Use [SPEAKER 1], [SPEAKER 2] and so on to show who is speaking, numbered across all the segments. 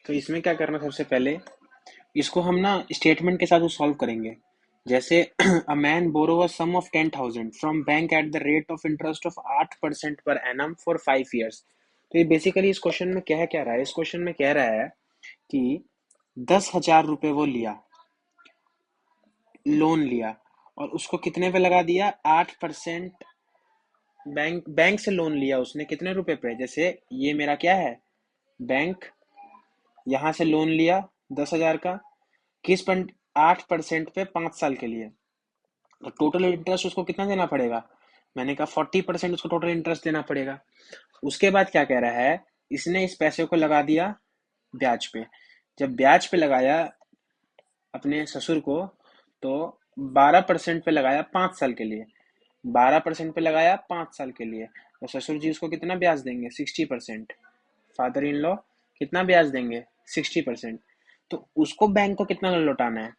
[SPEAKER 1] तो इसमें क्या करना, सबसे पहले इसको हम ना स्टेटमेंट के साथ सॉल्व करेंगे। जैसे a man borrow a sum of 10,000 from bank at the rate of interest of 8% per annum for 5 years. तो ये बेसिकली इस क्वेश्चन में क्या रहा है, इस क्वेश्चन में कह रहा है कि 10,000 रुपये वो लिया, लोन लिया, और उसको कितने पे लगा दिया, 8%। बैंक से लोन लिया उसने कितने रुपए पे, जैसे ये मेरा क्या है, बैंक, यहाँ से लोन लिया 10,000 का, किस पर, 8% पे 5 साल के लिए। तो टोटल इंटरेस्ट उसको कितना देना पड़ेगा, मैंने कहा 40% उसको टोटल इंटरेस्ट देना पड़ेगा। उसके बाद क्या कह रहा है, इसने इस पैसे को लगा दिया ब्याज पे। जब ब्याज पे लगाया अपने ससुर को, तो 12% पे लगाया 5 साल के लिए, 12% पे लगाया 5 साल के लिए। तो ससुर जी उसको कितना ब्याज देंगे, 60%। फादर इन लॉ कितना ब्याज देंगे, 60%। तो उसको बैंक को कितना लौटाना है,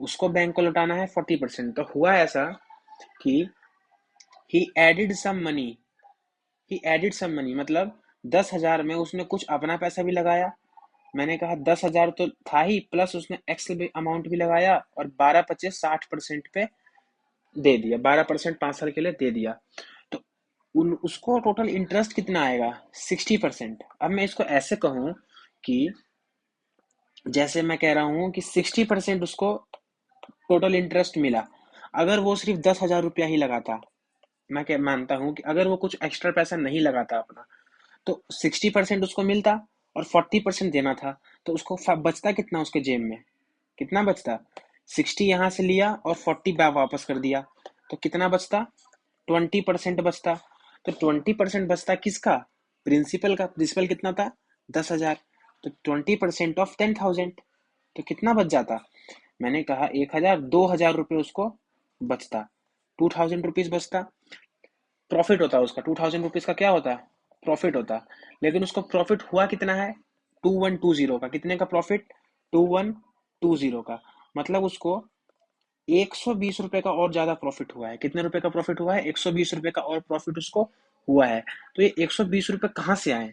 [SPEAKER 1] उसको बैंक को लौटाना है 40%। तो हुआ ऐसा कि ही एडिड सम मनी, ही एडिड सम मनी मतलब 10,000 में उसने कुछ अपना पैसा भी लगाया। मैंने कहा 10,000 तो था ही, प्लस उसने एक्स अमाउंट भी लगाया, और 12 25 60% पे दे दिया, 12% 5 साल के लिए दे दिया। तो उसको टोटल इंटरेस्ट कितना आएगा, 60%। अब मैं इसको ऐसे कहूँ कि, जैसे मैं कह रहा हूँ कि 60% उसको टोटल इंटरेस्ट मिला। अगर वो सिर्फ 10,000 रुपया ही लगाता, मैं क्या मानता हूँ कि अगर वो कुछ एक्स्ट्रा पैसा नहीं लगाता अपना, तो 60% उसको मिलता और 40% देना था। तो उसको बचता कितना उसके जेब में, कितना बचता, 60 यहाँ से लिया और 40 वापस कर दिया, तो कितना बचता, 20% बचता। तो 20% बचता किसका, प्रिंसिपल का। प्रिंसिपल कितना था, 10,000। तो 20% ऑफ 10,000, तो कितना बच जाता, मैंने कहा 1,000, 2,000 रुपये उसको बचता, 2,000 रुपीज बचता। प्रॉफिट होता उसका 2,000 रुपीज का, क्या होता, प्रॉफिट होता। लेकिन उसको प्रॉफिट हुआ कितना है, 2,120 का। कितने का प्रॉफिट, 2,120 का। मतलब उसको 120 रुपए का और ज्यादा प्रॉफिट हुआ है। कितने रुपए का प्रॉफिट हुआ है, 120 रुपए का और प्रॉफिट उसको हुआ है। तो ये 120 रुपए कहाँ से आए,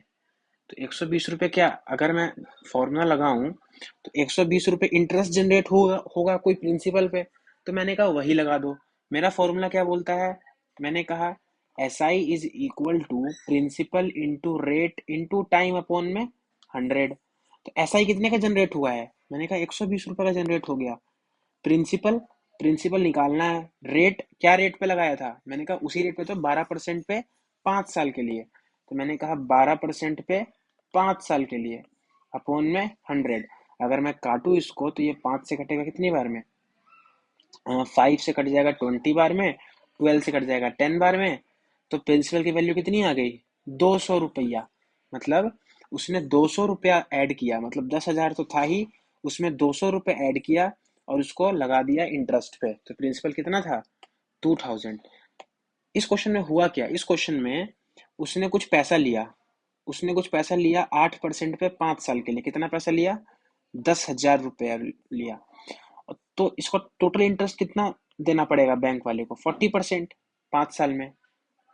[SPEAKER 1] तो 120 रुपए क्या, अगर मैं फॉर्मूला लगाऊं, तो 120 रुपए इंटरेस्ट जनरेट होगा होगा कोई प्रिंसिपल पे। तो मैंने कहा वही लगा दो। मेरा फॉर्मूला क्या बोलता है, मैंने कहा S I is equal to principal into rate into time upon में 100। तो एस आई कितने का जनरेट हुआ है, मैंने कहा 120 रुपए का जनरेट हो गया। प्रिंसिपल, प्रिंसिपल निकालना है, रेट क्या रेट पे लगाया था, मैंने कहा उसी रेट पे, तो 12% पे 5 साल के लिए। तो मैंने कहा 12% पे 5 साल के लिए अपॉन में 100। अगर मैं काटू इसको, तो ये 5 से कटेगा कितनी बार में, 5 से कट जाएगा 20 बार में, 12 से कट जाएगा 10 बार में। तो प्रिंसिपल की वैल्यू कितनी आ गई, 200 रुपया। मतलब उसने 200 रुपया ऐड किया, मतलब 10,000 तो था ही, उसमें 200 रुपये ऐड किया और उसको लगा दिया इंटरेस्ट पे। तो प्रिंसिपल कितना था, 2,000। इस क्वेश्चन में हुआ क्या, इस क्वेश्चन में उसने कुछ पैसा लिया, उसने कुछ पैसा लिया 8% पे 5 साल के लिए। कितना पैसा लिया, 10,000 रुपया लिया। तो इसको टोटल इंटरेस्ट कितना देना पड़ेगा बैंक वाले को, 40%। 5 साल में,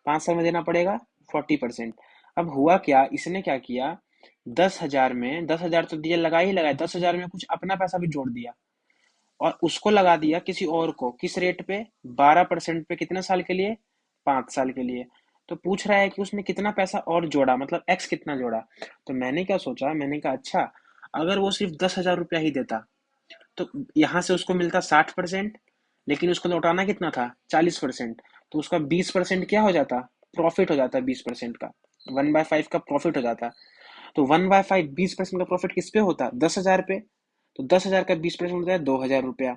[SPEAKER 1] 5 साल में देना पड़ेगा 40%। अब हुआ क्या, इसने क्या किया, 10,000 में 10,000 तो दिया, लगा ही लगाया, 10,000 में कुछ अपना पैसा भी जोड़ दिया, और उसको लगा दिया किसी और को, किस रेट पे, 12% पे। कितने साल के लिए, 5 साल के लिए। तो पूछ रहा है कि उसने कितना पैसा और जोड़ा, मतलब एक्स कितना जोड़ा। तो मैंने क्या सोचा, मैंने कहा अच्छा, अगर वो सिर्फ 10,000 रुपया ही देता, तो यहाँ से उसको मिलता 60%, लेकिन उसको लौटाना कितना था, 40%। तो उसका 20% क्या हो जाता, प्रॉफिट हो जाता, 20% का, 1/5 का प्रॉफिट हो जाता। तो 1/5, 20% का प्रॉफिट किस पे होता, 10,000 पे। तो 10,000 का 20% होता है 2,000 रुपया।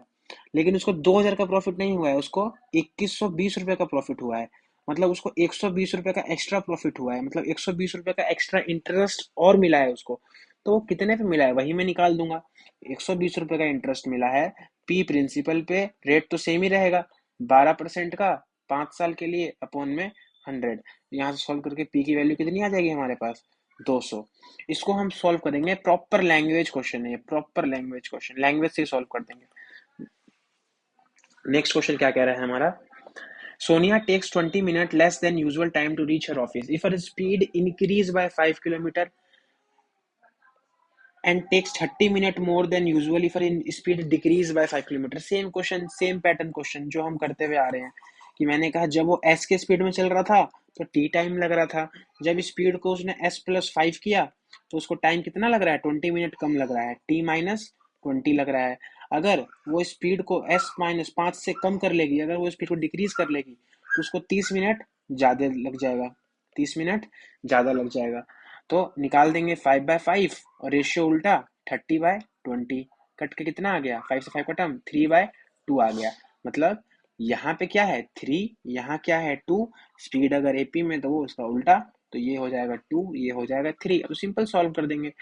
[SPEAKER 1] लेकिन उसको 2,000 का प्रॉफिट नहीं हुआ है, उसको 2,120 रुपये का प्रॉफिट हुआ है। मतलब उसको 120 रुपये का एक्स्ट्रा प्रॉफिट हुआ है, मतलब 120 रुपये का एक्स्ट्रा इंटरेस्ट और मिला है उसको। तो वो कितने पे मिला है, वही मैं निकाल दूंगा। 120 रुपये का इंटरेस्ट मिला है, पी प्रिंसिपल पे, रेट तो सेम ही रहेगा, 12% का, 5 साल के लिए अपॉन में 100। यहाँ से सॉल्व करके पी की वैल्यू कितनी आ जाएगी हमारे पास, 200। इसको हम सॉल्व करेंगे, प्रॉपर लैंग्वेज क्वेश्चन है ये, प्रॉपर लैंग्वेज क्वेश्चन, लैंग्वेज से सॉल्व कर देंगे। नेक्स्ट क्वेश्चन क्या कह रहा है हमारा, Sonia takes 20 minute less than usual time to reach her office if her speed increase by 5 kilometre and takes 30 minute more than usually for in speed decrease by 5 kilometre. Same question, same pattern question जो हम करते हुए आ रहे हैं कि मैंने कहा जब वो एस के स्पीड में चल रहा था तो टी टाइम लग रहा था, जब स्पीड को उसने एस प्लस 5 किया तो उसको टाइम कितना लग रहा है, 20 मिनट कम लग रहा है, टी माइनस 20 लग रहा है। अगर वो स्पीड को एस माइनस 5 से कम कर लेगी, अगर वो स्पीड को डिक्रीज कर लेगी तो उसको 30 मिनट ज़्यादा लग जाएगा, 30 मिनट ज़्यादा लग जाएगा। तो निकाल देंगे 5/5 और रेशियो उल्टा 30/20, कट के कितना आ गया, 5 से 5 कटा, 3/2 आ गया। मतलब यहाँ पे क्या है 3, यहाँ क्या है 2, स्पीड अगर एपी में तो वो उसका उल्टा, तो ये हो जाएगा 2, ये हो जाएगा 3। अब सिंपल सॉल्व कर देंगे।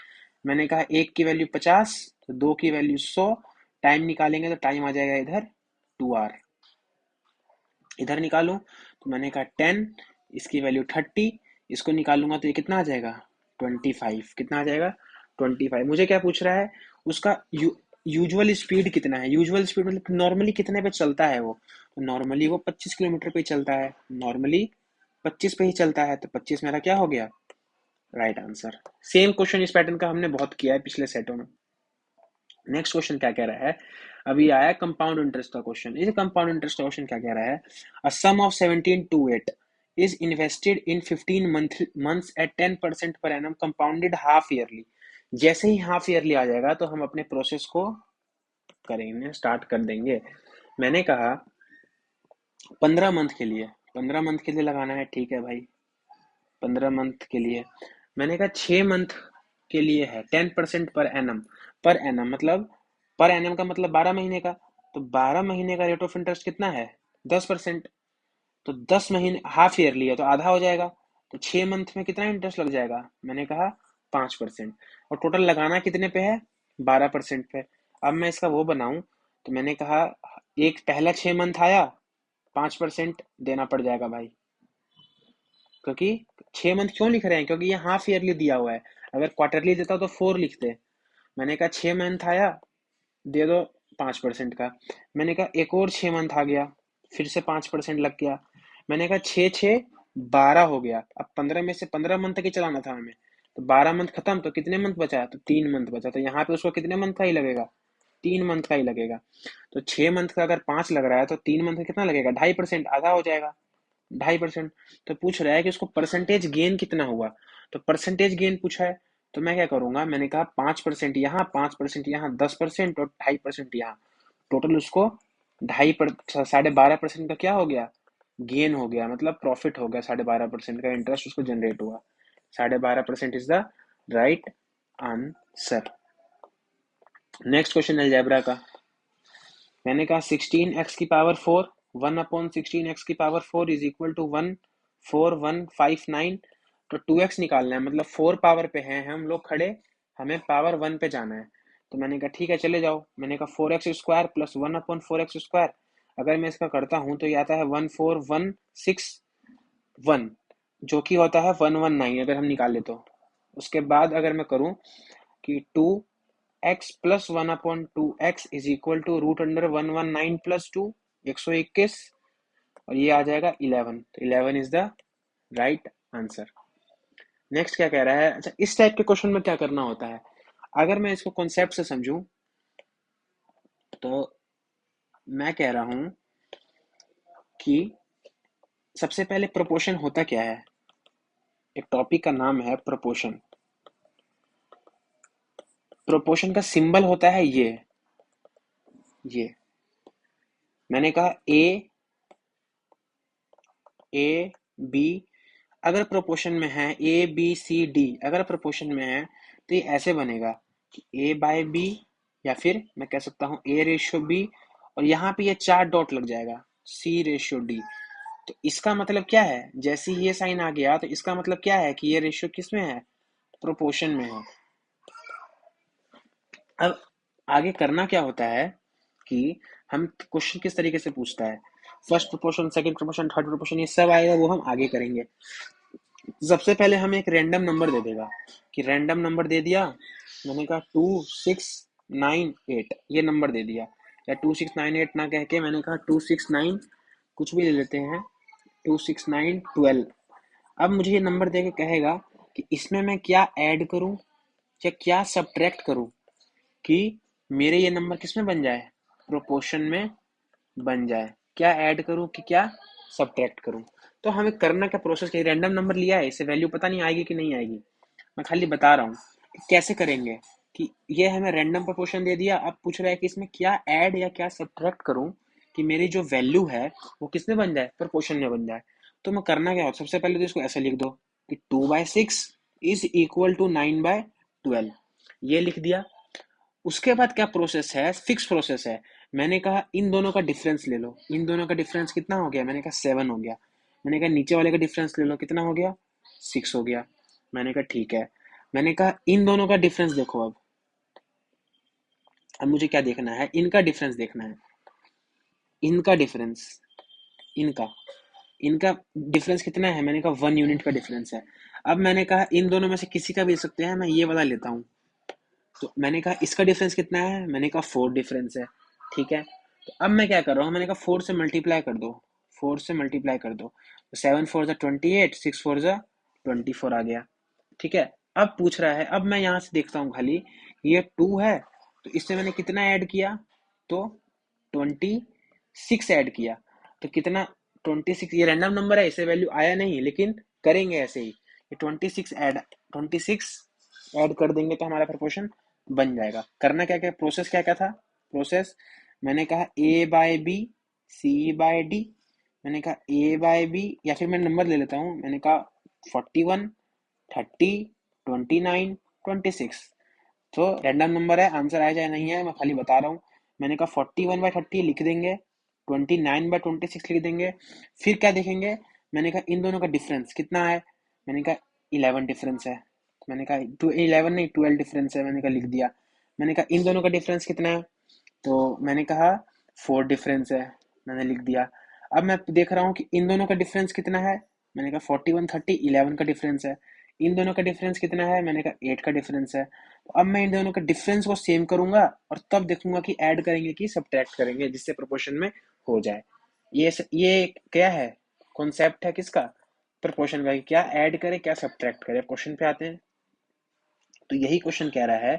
[SPEAKER 1] मैंने कहा एक की वैल्यू 50 तो दो की वैल्यू 100, टाइम निकालेंगे तो टाइम आ जाएगा इधर 2 आवर। इधर निकालूं तो मैंने कहा 10, इसकी वैल्यू 30, इसको निकालूंगा तो ये कितना आ जाएगा 25, कितना आ जाएगा 25। मुझे क्या पूछ रहा है, उसका यूजुअल स्पीड कितना है, यूजुअल स्पीड मतलब नॉर्मली कितने पे चलता है वो, तो नॉर्मली वो 25 किलोमीटर पे चलता है, नॉर्मली 25 पे ही चलता है, तो 25 मेरा क्या हो गया, राइट आंसर। सेम क्वेश्चन इस पैटर्न का हमने बहुत किया है पिछले सेटों में। नेक्स्ट क्वेश्चन क्या कह रहा है, अभी आया कंपाउंड इंटरेस्ट का क्वेश्चन। इस कंपाउंड इंटरेस्ट का क्वेश्चन क्या कह रहा है, अ sum of 17 to 8 is invested in 15 months at 10% per annum compounded half yearly। जैसे ही हाफ ईयरली आ जाएगा तो हम अपने प्रोसेस को करेंगे, स्टार्ट कर देंगे। मैंने कहा 15 मंथ के लिए, 15 मंथ के लिए लगाना है, ठीक है भाई, 15 मंथ के लिए। मैंने कहा 6 मंथ के लिए है 10% पर एनम, पर एनम मतलब, पर एनम का मतलब 12 महीने का, तो 12 महीने का रेट ऑफ इंटरेस्ट कितना है 10%, तो 10 महीने हाफ ईयरली है तो आधा हो जाएगा, तो 6 मंथ में कितना इंटरेस्ट लग जाएगा, मैंने कहा 5%। और टोटल लगाना कितने पे है 12% पे। अब मैं इसका वो बनाऊं तो मैंने कहा एक पहला 6 मंथ आया 5% देना पड़ जाएगा भाई, क्योंकि 6 मंथ क्यों लिख रहे हैं, क्योंकि ये हाफ ईयरली दिया हुआ है, अगर क्वार्टरली देता तो 4 लिखते। मैंने कहा 6 मंथ आया, दे दो 5% का। मैंने कहा एक और 6 मंथ आ गया, फिर से 5% लग गया। मैंने कहा 6 6 12 हो गया, अब 15 में से 15 मंथ तक ही चलाना था हमें, तो 12 मंथ खत्म तो कितने मंथ बचा, तो 3 मंथ बचा, तो यहाँ पे उसको कितने मंथ का ही लगेगा, 3 मंथ का ही लगेगा। तो 6 मंथ का अगर 5 लग रहा है तो 3 मंथ का कितना लगेगा, 2.5%, आधा हो जाएगा 2.5%। तो पूछ रहा है कि उसको परसेंटेज गेन कितना हुआ, तो परसेंटेज गेन पूछा है, तो मैं क्या करूंगा, मैंने कहा 5% यहाँ, 5% यहाँ, 10% और 2.5% यहाँ, टोटल उसको 12% का क्या हो गया, गेन हो गया, मतलब प्रॉफिट हो गया, 12.5% का इंटरेस्ट उसको जनरेट हुआ। 12.5% is the right answer. Next question algebra का। मैंने कहा 16x⁴, 1/16x⁴ is equal to 14159। तो 2x निकालना है, मतलब 4 पावर पे हैं हम लोग खड़े, हमें पावर 1 पे जाना है। तो मैंने कहा ठीक है चले जाओ, मैंने कहा 4x² प्लस 1/4x², अगर मैं इसका करता हूँ तो ये आता है 14161, जो कि होता है 119 अगर हम निकाले तो। उसके बाद अगर मैं करूँ कि 2x plus 1/2x is equal to √119 + 2, 121, और ये आ जाएगा 11, तो 11 is the right answer. Next क्या कह रहा है, अच्छा इस टाइप के क्वेश्चन में क्या करना होता है, अगर मैं इसको कॉन्सेप्ट से समझूं तो मैं कह रहा हूं कि सबसे पहले प्रोपोर्शन होता क्या है, एक टॉपिक का नाम है प्रोपोर्शन। प्रोपोर्शन का सिंबल होता है ये मैंने कहा ए बी, अगर प्रोपोर्शन में है ए बी सी डी, अगर प्रोपोर्शन में है तो ये ऐसे बनेगा कि A/B, या फिर मैं कह सकता हूँ A/B, और यहाँ पे ये 4 डॉट लग जाएगा C/D। तो इसका मतलब क्या है, जैसे ही ये साइन आ गया तो इसका मतलब क्या है कि ये रेशियो किस में है, प्रोपोर्शन में है। अब आगे करना क्या होता है कि हम क्वेश्चन किस तरीके से पूछता है, first proportion, second proportion, third proportion, ये सब आएगा, वो हम आगे करेंगे। सबसे पहले हमें एक रैंडम नंबर दे देगा, कि रैंडम नंबर दे दिया, मैंने कहा 2698, ये नंबर दे दिया, या 2698 ना कह के मैंने कहा 269, कुछ भी ले लेते हैं, 26912। अब मुझे ये नंबर दे के कहेगा कि इसमें मैं क्या ऐड करूं, क्या सब्ट्रैक्ट करूं कि मेरे ये नंबर किस में बन जाए, प्रोपोर्शन में बन जाए, क्या ऐड करूं कि क्या सब्ट्रैक्ट करूं। तो हमें करना क्या, प्रोसेस क्या, रैंडम नंबर लिया है, इसे वैल्यू पता नहीं आएगी कि नहीं आएगी, मैं खाली बता रहा हूँ कि कैसे करेंगे। कि ये हमें रैंडम प्रोपोर्शन दे दिया, अब पूछ रहा है कि इसमें क्या ऐड या क्या सब्ट्रैक्ट करूं कि मेरी जो वैल्यू है वो किसमें बन जाए, प्रोपोर्शन में बन जाए। तो मैं करना क्या हो, सबसे पहले तो इसको ऐसे लिख दो कि 2/6 इज इक्वल टू 9/12, ये लिख दिया। उसके बाद क्या प्रोसेस है, फिक्स प्रोसेस है। मैंने कहा इन दोनों का डिफरेंस ले लो, इन दोनों का डिफरेंस कितना हो गया, मैंने कहा 7 हो गया। मैंने कहा नीचे वाले का डिफरेंस ले लो, कितना हो गया, 6 हो गया। मैंने कहा ठीक है। मैंने कहा इन दोनों का डिफरेंस देखो, अब मुझे क्या देखना है, इनका डिफरेंस देखना है, इनका डिफरेंस, इनका इनका डिफरेंस कितना है, मैंने कहा 1 यूनिट का डिफरेंस है। अब मैंने कहा इन दोनों में से किसी का भी ले सकते हैं, मैं ये वाला लेता हूँ। तो मैंने कहा इसका डिफरेंस कितना है, मैंने कहा 4 डिफरेंस है। ठीक है, तो अब मैं क्या कर रहा हूँ, मैंने कहा 4 से मल्टीप्लाई कर दो, 4 से मल्टीप्लाई कर दो, तो 7 4 28, 6 4 24 आ गया। ठीक है, अब पूछ रहा है, अब मैं यहाँ से देखता हूँ खाली ये 2 है, तो इससे मैंने कितना ऐड किया, तो 26 ऐड किया। तो कितना, 26, ये रैंडम नंबर है, इसे वैल्यू आया नहीं, लेकिन करेंगे ऐसे ही, ये 26 ऐड कर देंगे तो हमारा प्रपोर्शन बन जाएगा। करना क्या क्या, प्रोसेस क्या क्या था, प्रोसेस मैंने कहा A/B, C/D, मैंने कहा A/B, या फिर मैं नंबर ले लेता हूँ, मैंने कहा 41, 30, 29, 26। तो रैंडम नंबर है, आंसर आया चाहे नहीं है, मैं खाली बता रहा हूँ। मैंने कहा 41/30 लिख देंगे, 29/26 लिख देंगे। फिर क्या देखेंगे, मैंने कहा इन दोनों का डिफरेंस कितना है, मैंने कहा 11 डिफरेंस है। मैंने कहा 11 नहीं, 12 डिफरेंस है, मैंने कहा लिख दिया। मैंने कहा इन दोनों का डिफरेंस कितना है, तो मैंने कहा 4 डिफरेंस है, मैंने लिख दिया। अब मैं देख रहा हूँ कि इन दोनों का डिफरेंस कितना है, मैंने कहा 41 30 11 का डिफरेंस है। इन दोनों का डिफरेंस कितना है, मैंने कहा 8 का डिफरेंस है। तो अब मैं इन दोनों का डिफरेंस को सेम करूंगा और तब देखूंगा कि ऐड करेंगे कि सब्ट्रैक्ट करेंगे, जिससे प्रोपोर्शन में हो जाए। ये क्या है, कॉन्सेप्ट है किसका, प्रोपोर्शन का, क्या ऐड करे क्या सब्ट्रैक्ट करे। क्वेश्चन पे आते हैं, तो यही क्वेश्चन कह रहा है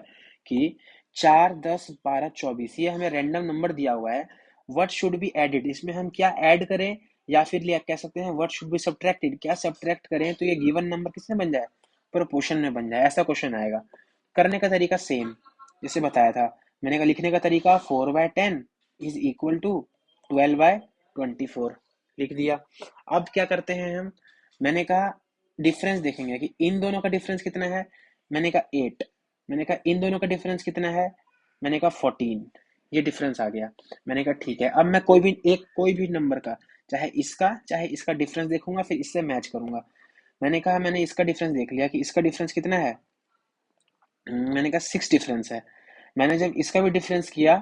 [SPEAKER 1] कि 4 10 12 24, ये हमें रैंडम नंबर दिया हुआ है, व्हाट शुड बी एडेड, इसमें हम क्या ऐड करें, या फिर लिया कह सकते हैं व्हाट शुड बी सब्ट्रैक्टेड, क्या सब्ट्रैक्ट करें तो ये गिवन नंबर किसमें बन जाए, प्रोपोर्शन में बन जाए। ऐसा क्वेश्चन आएगा। करने का तरीका सेम जैसे बताया था। मैंने कहा लिखने का तरीका 4/10 इज इक्वल टू 12/24 लिख दिया। अब क्या करते हैं हम, मैंने कहा डिफरेंस देखेंगे कि इन दोनों का डिफरेंस कितना है, मैंने कहा 8। मैंने कहा इन दोनों का डिफरेंस कितना है, मैंने कहा 14, ये डिफरेंस आ गया। मैंने कहा ठीक है, अब मैं कोई भी नंबर का, चाहे इसका डिफरेंस देखूंगा, फिर इससे मैच करूंगा। मैंने कहा मैंने इसका डिफरेंस देख लिया कि इसका डिफरेंस कितना है, मैंने कहा 6 डिफरेंस है। मैंने जब इसका भी डिफरेंस किया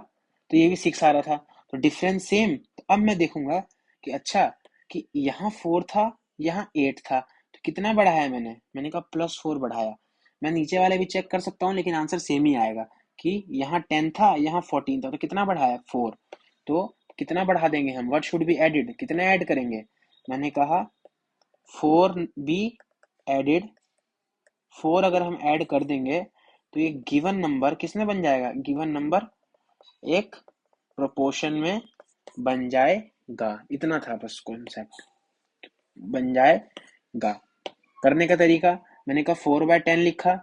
[SPEAKER 1] तो ये भी 6 आ रहा था, तो डिफरेंस सेम। तो अब मैं देखूंगा कि अच्छा, कि यहाँ 4 था, यहाँ 8 था, तो कितना बढ़ाया मैंने कहा +4 बढ़ाया। मैं नीचे वाले भी चेक कर सकता हूँ, लेकिन आंसर सेम ही आएगा कि यहाँ 10 था, यहाँ 14 था, तो कितना बढ़ाया 4। तो कितना बढ़ा देंगे हम, व्हाट शुड बी एडेड, कितना ऐड करेंगे, मैंने कहा 4 बी एडेड, 4 अगर हम ऐड कर देंगे तो ये गिवन नंबर किसमें बन जाएगा, गिवन नंबर एक प्रोपोर्शन में बन जाएगा। इतना था बस कॉन्सेप्ट, बन जाएगा। करने का तरीका, मैंने कहा 4/10 लिखा,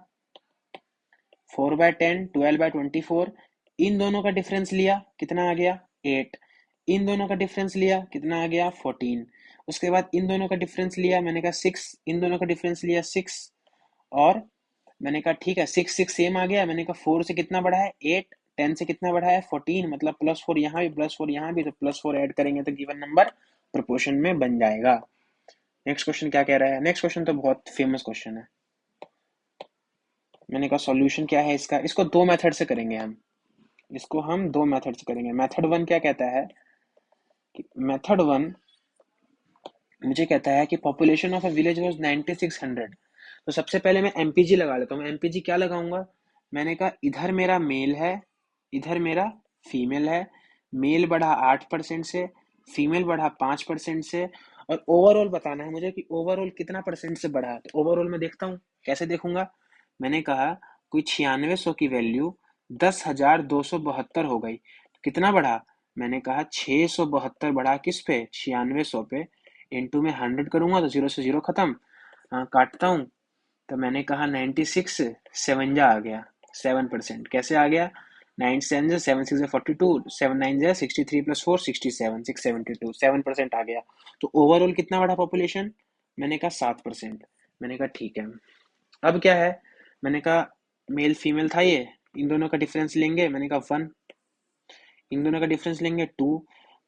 [SPEAKER 1] 4/10 12/24, इन दोनों का डिफरेंस लिया, कितना आ गया 8। इन दोनों का डिफरेंस लिया, कितना आ गया 14। उसके बाद इन दोनों का डिफरेंस लिया, मैंने कहा 6, इन दोनों का डिफरेंस लिया 6। और मैंने कहा ठीक है, 6 6 सेम आ गया। मैंने कहा 4 से कितना बढ़ा है 8, 10 से कितना बढ़ा है 14, मतलब +4 यहाँ भी +4 यहाँ भी, तो +4 ऐड करेंगे तो गिवन नंबर प्रोपोर्शन में बन जाएगा। नेक्स्ट क्वेश्चन क्या कह रहा है, नेक्स्ट क्वेश्चन तो बहुत फेमस क्वेश्चन है। मैंने कहा सॉल्यूशन क्या है इसका, इसको दो मेथड से करेंगे हम, इसको हम दो मेथड से करेंगे। मेथड वन क्या कहता है कि मेथड वन मुझे कहता है कि population of a village was 9600। तो सबसे पहले मैं एमपीजी लगा लेता हूँ। एमपीजी क्या लगाऊंगा, मैंने कहा इधर मेरा मेल है, इधर मेरा फीमेल है। मेल बढ़ा 8% से, फीमेल बढ़ा 5% से, और ओवरऑल बताना है मुझे कि ओवरऑल कितना परसेंट से बढ़ा। तो ओवरऑल मैं देखता हूँ, कैसे देखूंगा, मैंने कहा कोई 9600 की वैल्यू 10,272 हो गई। कितना बढ़ा? मैंने कहा 672 बढ़ा किस पे? 9600 पे। इनटू में 100 करूंगा तो जीरो से जीरो खत्म। काटता हूँ तो मैंने कहा 96 सेवन आ गया 7%। कैसे आ गया? 9 7 6 42, 7 9 63 प्लस 4 67 672 7% आ गया। तो ओवरऑल कितना बढ़ा पॉपुलेशन? मैंने कहा 7%। मैंने कहा ठीक है। अब क्या है? मैंने कहा मेल फीमेल था ये, इन दोनों का डिफरेंस लेंगे। मैंने कहा 1, इन दोनों का डिफरेंस लेंगे 2,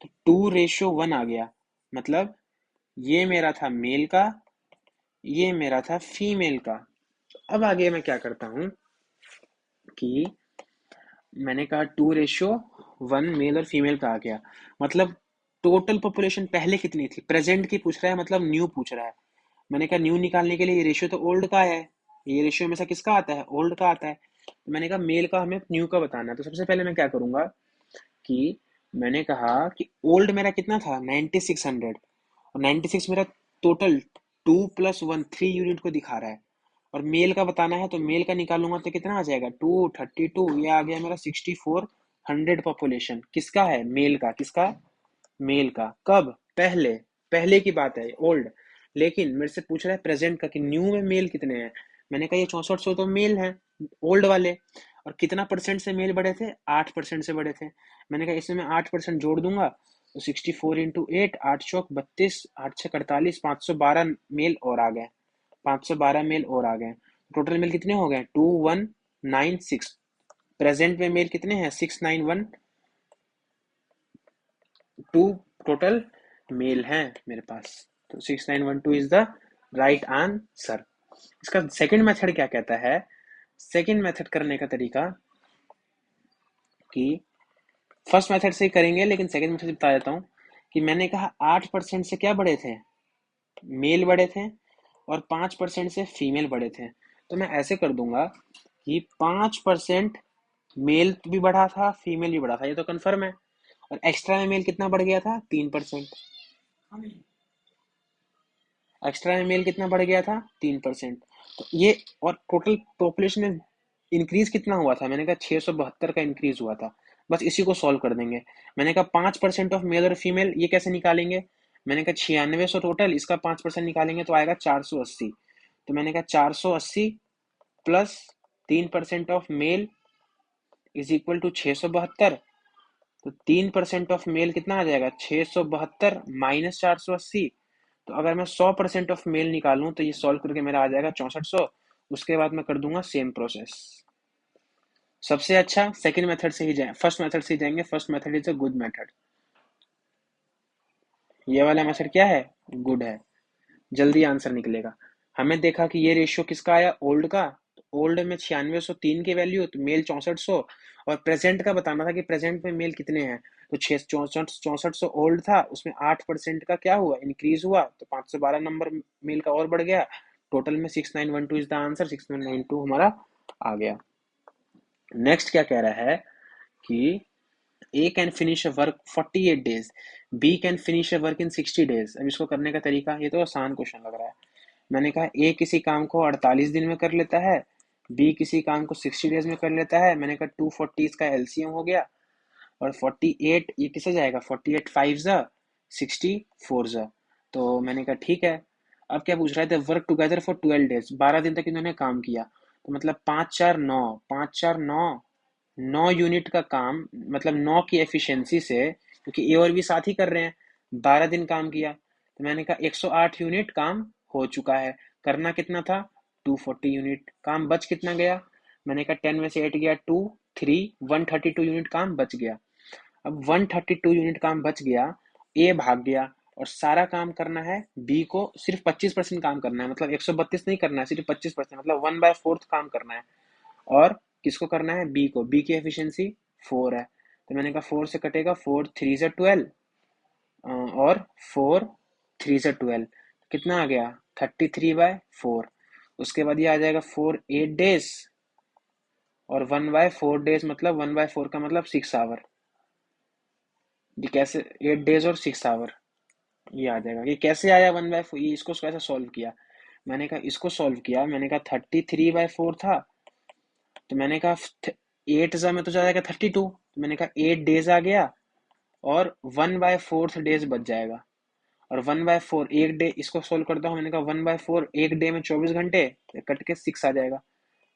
[SPEAKER 1] तो 2:1 आ गया। मतलब ये मेरा था मेल का, ये मेरा था फीमेल का। अब आगे मैं क्या करता हूँ कि मैंने कहा 2:1 मेल और फीमेल का आ गया। मतलब टोटल पॉपुलेशन पहले कितनी थी? प्रेजेंट की पूछ रहा है, मतलब न्यू पूछ रहा है। मैंने कहा न्यू निकालने के लिए ये रेशियो तो ओल्ड का है, ये रेशियो हमेशा किसका आता है? ओल्ड का आता है। तो मैंने कहा मेल का हमें न्यू का बताना है। तो सबसे पहले मैं क्या करूंगा कि मैंने कहा कि ओल्ड मेरा कितना था? 9600। और 96 मेरा टोटल 2 + 1 3 यूनिट को दिखा रहा है। और मेल का बताना है तो मेल का निकालूंगा तो कितना आ जाएगा? 232। ये आ गया मेरा 6400 पॉपुलेशन। किसका है? मेल का। किसका? मेल का। कब? पहले। पहले की बात है, ओल्ड। लेकिन मेरे से पूछ रहा है प्रेजेंट का कि न्यू में मेल कितने हैं। मैंने कहा ये 6400 तो मेल हैं, ओल्ड वाले। और कितना परसेंट से मेल बढ़े थे? 8% से बढ़े थे। मैंने कहा इसमें मैं 8% जोड़ दूंगा तो 64 × 8, 8 चौक 32, 8 6 48, 512 मेल और आ गए। 512 मेल और आ गए। टोटल मेल कितने हो गए? 2196। प्रेजेंट में मेल कितने हैं? 691। टू टोटल मेल हैं मेरे पास। तो 6912 इज द राइट आंसर। इसका सेकंड मेथड क्या कहता है? सेकंड मेथड करने का तरीका कि फर्स्ट मेथड से ही करेंगे, लेकिन सेकंड मेथड बता देता हूँ कि मैंने कहा 8% से क्या बढ़े थे? मेल बढ़े थे। और 5% से फीमेल बढ़े थे। तो मैं ऐसे कर दूंगा कि 5% मेल भी बढ़ा था, फीमेल भी बढ़ा था, ये तो कंफर्म है। और एक्स्ट्रा में मेल कितना बढ़ गया था? 3%। एक्स्ट्रा में मेल कितना बढ़ गया था? 3%। तो ये, और टोटल पॉपुलेशन में इंक्रीज कितना हुआ था? मैंने कहा 672 का इंक्रीज हुआ था। बस इसी को सॉल्व कर देंगे। मैंने कहा 5% ऑफ मेल और फीमेल, ये कैसे निकालेंगे? मैंने कहा 9600 टोटल, इसका 5% निकालेंगे तो आएगा 480। तो मैंने कहा 480 plus 3% of male is equal to 672। तो 3% ऑफ मेल कितना आ जाएगा? 672 माइनस 480। तो अगर मैं 100% ऑफ मेल निकालूं तो ये सॉल्व करके मेरा आ जाएगा 6400। उसके बाद मैं कर दूंगा सेम प्रोसेस। सबसे अच्छा सेकंड मेथड से ही जाए, फर्स्ट मेथड से ही जाएंगे। First method is a good method. ये वाला मेथड क्या है? गुड है। जल्दी आंसर निकलेगा। हमें देखा कि ये रेशियो किसका आया? ओल्ड का। ओल्ड में 9603 की वैल्यू, तो मेल 6400। और प्रेजेंट का बताना था कि प्रेजेंट में मेल कितने हैं। तो 6400 ओल्ड था, उसमें 8% का क्या हुआ? इंक्रीज हुआ, तो 512 नंबर मेल का और बढ़ गया। टोटल में 6912 इज द आंसर। 6912 हमारा आ गया। नेक्स्ट क्या कह रहा है कि A can finish a work 48 days, B can finish a work in 60 days। अब इसको करने का तरीका, ये तो आसान क्वेश्चन लग रहा है। मैंने कहा ए किसी काम को 48 दिन में कर लेता है, बी किसी काम को 60 डेज में कर लेता है। मैंने कहा 240 इसका एलसीएम हो गया। और 48 ये किसे जाएगा? 48 5 ज़ा 60 4 ज़ा। तो मैंने कहा ठीक है। अब क्या पूछ रहे थे? वर्क टुगेदर फॉर 12 days, 12 दिन तक इन्होंने काम किया। तो मतलब 5 4 9, 5 4 9, 9 यूनिट का काम, मतलब 9 की एफिशिएंसी से, क्योंकि ए और बी साथ ही कर रहे हैं, 12 दिन काम किया। तो मैंने कहा 108 यूनिट काम हो चुका है। करना कितना था? 240 यूनिट। काम बच कितना गया? मैंने कहा 10 में से 8 गया 2 3, 132 यूनिट काम बच गया। अब 132 यूनिट काम बच गया, ए भाग गया। और सारा काम करना है बी को, सिर्फ 25% काम करना है, मतलब 132 नहीं करना है, सिर्फ 25%, मतलब 1/4 काम करना है। और किसको करना है? बी को। बी की एफिशिएंसी 4 है। तो मैंने कहा 4 से कटेगा, 4 3 ज़ा 12 और 4 3 ज़ा 12, कितना आ गया? 33/4। उसके बाद ये आ जाएगा 4 8 डेज, और 1/4 डेज, मतलब 1/4 का मतलब 6 आवर। ये कैसे? 8 डेज और 6 आवर, ये आ जाएगा। ये कैसे आया 1/4? ये इसको कैसे सॉल्व किया? मैंने कहा इसको सॉल्व किया। मैंने कहा 33/4 था, तो मैंने कहा 8 में तो जाएगा 32, तो मैंने कहा 8 डेज आ गया, और 1/4 डेज बच जाएगा। और 1/4 एक डे, इसको सोल्व करता हूँ, मैंने कहा 1/4 एक डे में 24 घंटे, तो कट के 6 आ जाएगा।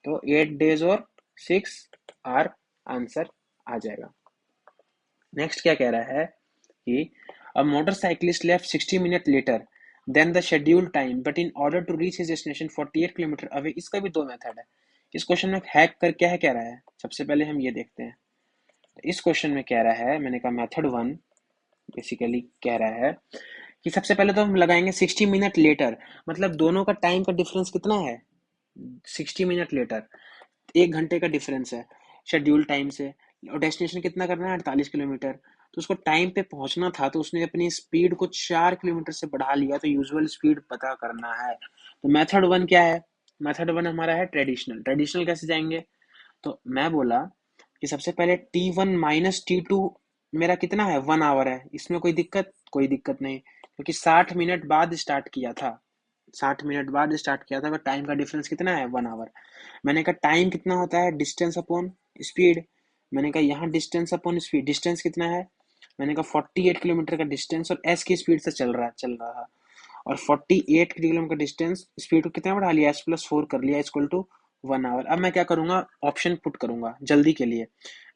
[SPEAKER 1] तो 8 डेज और 6 आर आंसर आ जाएगा। नेक्स्ट क्या कह रहा है कि a motorcyclist left 60 minute later than the scheduled time but in order to reach his destination 48 kilometre away. इसका भी दो मेथड है। इस क्वेश्चन में हैक कर क्या है कह रहा है, सबसे पहले हम ये देखते हैं। तो इस क्वेश्चन में कह रहा है, मैंने कहा मेथड 1 बेसिकली कह रहा है कि सबसे पहले तो हम लगाएंगे 60 मिनट लेटर, मतलब दोनों का टाइम का डिफरेंस कितना है, 60 मिनट लेटर, 1 घंटे का डिफरेंस है शेड्यूल टाइम से। और डेस्टिनेशन कितना करना है, 48 किलोमीटर। तो उसको टाइम पे पहुंचना था, तो उसने अपनी स्पीड को 4 किलोमीटर से बढ़ा लिया, तो यूजुअल स्पीड पता करना है। तो मेथड 1 क्या है, मेथड 1 हमारा है ट्रेडिशनल। ट्रेडिशनल कैसे जाएंगे, तो मैं बोला कि सबसे पहले T1 माइनस T2 मेरा कितना है, 1 आवर है। इसमें कोई दिक्कत नहीं, क्योंकि 60 मिनट बाद स्टार्ट किया था, 60 मिनट बाद स्टार्ट किया था, तो टाइम का डिफरेंस कितना है, 1 आवर। मैंने कहा टाइम कितना होता है, डिस्टेंस अपॉन स्पीड। मैंने कहा यहाँ डिस्टेंस अपॉन स्पीड, डिस्टेंस कितना है, मैंने कहा 48 किलोमीटर का डिस्टेंस, और एस की स्पीड से चल रहा। और 48 किलोमीटर का डिस्टेंस, स्पीड को कितना बढ़ा लिया, S+4 कर लिया, इक्वल टू 1 आवर। अब मैं क्या करूंगा, ऑप्शन पुट करूंगा जल्दी के लिए।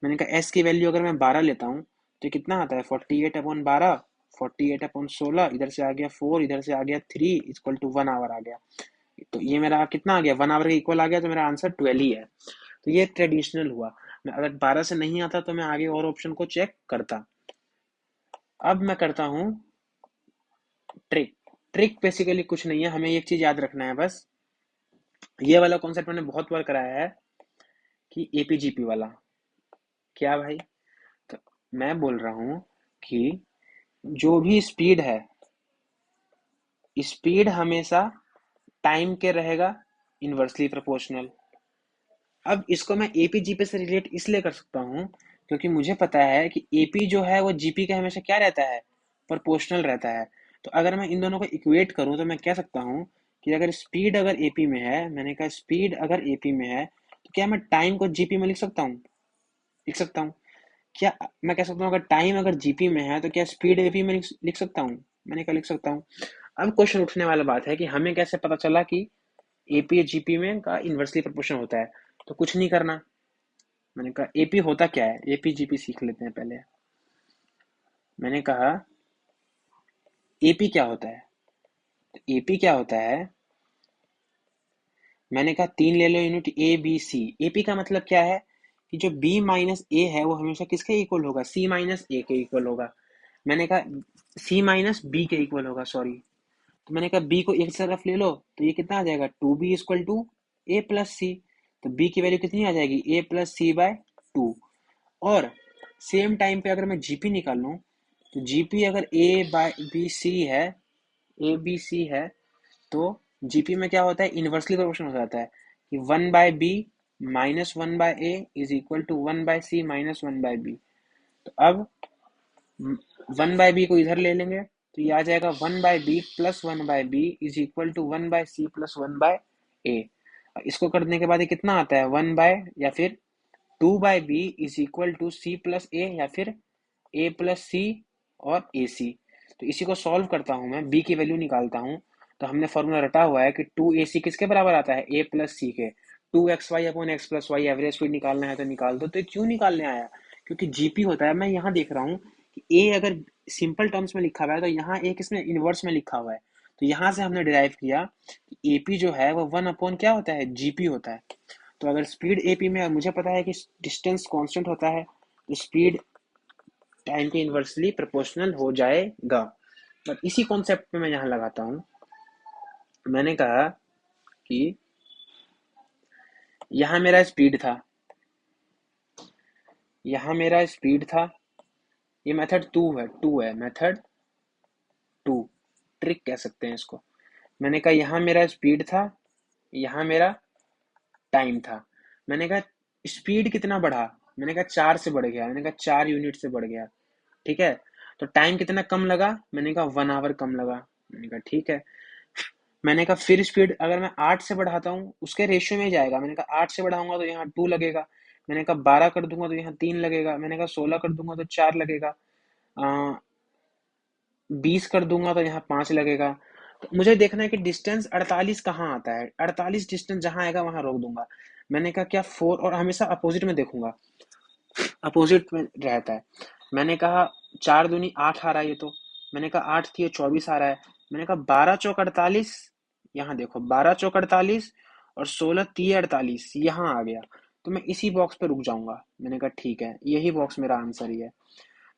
[SPEAKER 1] मैंने कहा एस की वैल्यू अगर मैं 12 लेता हूँ, तो कितना आता है, 48/12, 48/16, इधर से आ गया 4, इधर से आ गया 3, इक्वल टू 1 आवर आ गया। तो ये मेरा कितना आ गया, 1 आवर के इक्वल आ गया, तो मेरा आंसर 12 ही है। तो ये ट्रेडिशनल हुआ। मैं अगर 12 से नहीं आता तो मैं आगे और ऑप्शन को चेक करता। अब मैं करता हूँ ट्रिक। ट्रिक बेसिकली कुछ नहीं है, हमें एक चीज याद रखना है बस। ये वाला कॉन्सेप्ट मैंने बहुत बार कराया है, कि एपीजीपी वाला। क्या भाई, तो मैं बोल रहा हूँ कि जो भी स्पीड है, स्पीड हमेशा टाइम के रहेगा इनवर्सली प्रोपोर्शनल। अब इसको मैं एपी जीपी से रिलेट इसलिए कर सकता हूँ, क्योंकि मुझे पता है कि एपी जो है वो जीपी का हमेशा क्या रहता है, प्रोपोर्शनल रहता है। तो अगर मैं इन दोनों को इक्वेट करूँ, तो मैं कह सकता हूँ कि अगर स्पीड अगर एपी में है, मैंने कहा स्पीड अगर एपी में है, तो क्या मैं टाइम को जीपी में लिख सकता हूँ। क्या मैं कह सकता हूँ अगर टाइम अगर जीपी में है, तो क्या स्पीड एपी में लिख सकता हूँ, मैंने कहा लिख सकता हूँ। अब क्वेश्चन उठने वाला बात है कि हमें कैसे पता चला कि एपी जीपी में का इन्वर्सली प्रोपोर्शनल होता है। तो कुछ नहीं करना, मैंने कहा एपी होता क्या है, एपी जीपी सीख लेते हैं पहले। मैंने कहा एपी क्या होता है, तो एपी क्या होता है, मैंने कहा 3 ले लो unit A B C. AP का मतलब क्या है, कि जो बी माइनस ए है वो हमेशा किसके इक्वल होगा, सी माइनस ए के इक्वल होगा। मैंने कहा सी माइनस बी के इक्वल होगा, सॉरी। तो मैंने कहा बी को एक तरफ ले लो, तो ये कितना आ जाएगा, 2b equal to A plus C. तो बी की वैल्यू कितनी आ जाएगी, A+C/2। और सेम टाइम पे अगर मैं जीपी निकाल लूँ, तो जीपी अगर ए बी सी है, तो जीपी में क्या होता है, इनवर्सली प्रोपोर्शन हो जाता है, कि 1/b minus 1/a is equal to 1/c minus 1/b। तो अब 1/b को इधर ले लेंगे, तो ये आ जाएगा 1/b plus 1/b is equal to 1/c plus 1/a। इसको करने के बाद ये कितना आता है, 1 या फिर 2/b is equal to c plus a, या फिर a प्लस c और ac। तो इसी को सॉल्व करता हूँ मैं, b की वैल्यू निकालता हूँ। तो हमने फॉर्मूला रटा हुआ है कि 2ac किसके बराबर आता है, a प्लस c के। 2xy upon x plus Y, average speed निकालना है तो निकाल दो। तो ये क्यों निकालने आया, क्योंकि जीपी होता है। मैं यहाँ देख रहा हूँ कि a अगर सिंपल टर्म्स में लिखा हुआ है, तो यहाँ a किसमें, इनवर्स में लिखा हुआ है। तो यहाँ से हमने डिराइव किया कि एपी जो है वो 1 अपॉन क्या होता है, जीपी होता है। तो अगर स्पीड एपी में मुझे पता है कि डिस्टेंस कांस्टेंट होता है, तो स्पीड टाइम के इन्वर्सली प्रोपोर्शनल हो जाएगा। बट इसी कॉन्सेप्ट पे मैं यहाँ लगाता हूँ। मैंने कहा कि यहाँ मेरा स्पीड था, यहाँ मेरा स्पीड था, ये मेथड टू है मेथड 2, ट्रिक कह सकते हैं इसको। मैंने कहा यहाँ मेरा स्पीड था, यहाँ मेरा टाइम था। मैंने कहा स्पीड कितना बढ़ा, मैंने कहा 4 से बढ़ गया, मैंने कहा 4 यूनिट से बढ़ गया, ठीक है। तो टाइम कितना कम लगा, मैंने कहा 1 आवर कम लगा, मैंने कहा ठीक है। मैंने कहा फिर स्पीड अगर मैं 8 से बढ़ाता हूँ उसके रेशियो में ही जाएगा। मैंने कहा 8 से बढ़ाऊंगा तो यहाँ 2 लगेगा। मैंने कहा 12 कर दूंगा तो यहाँ 3 लगेगा। मैंने कहा 16 कर दूंगा तो 4 लगेगा। 20 कर दूंगा तो यहाँ 5 लगेगा। तो मुझे देखना है कि डिस्टेंस 48 कहाँ आता है। 48 डिस्टेंस जहां आएगा वहां रोक दूंगा। मैंने कहा क्या 4, और हमेशा अपोजिट में देखूंगा, अपोजिट में रहता है। मैंने कहा 4 दूनी 8 आ रहा है ये तो। मैंने कहा 8 थी 24 आ रहा है। मैंने कहा 12 चौक 48, यहाँ देखो 12 चौक 48 और 16 तीय 48 यहाँ आ गया। तो मैं इसी बॉक्स पे रुक जाऊंगा। मैंने कहा ठीक है, यही बॉक्स मेरा आंसर ही है।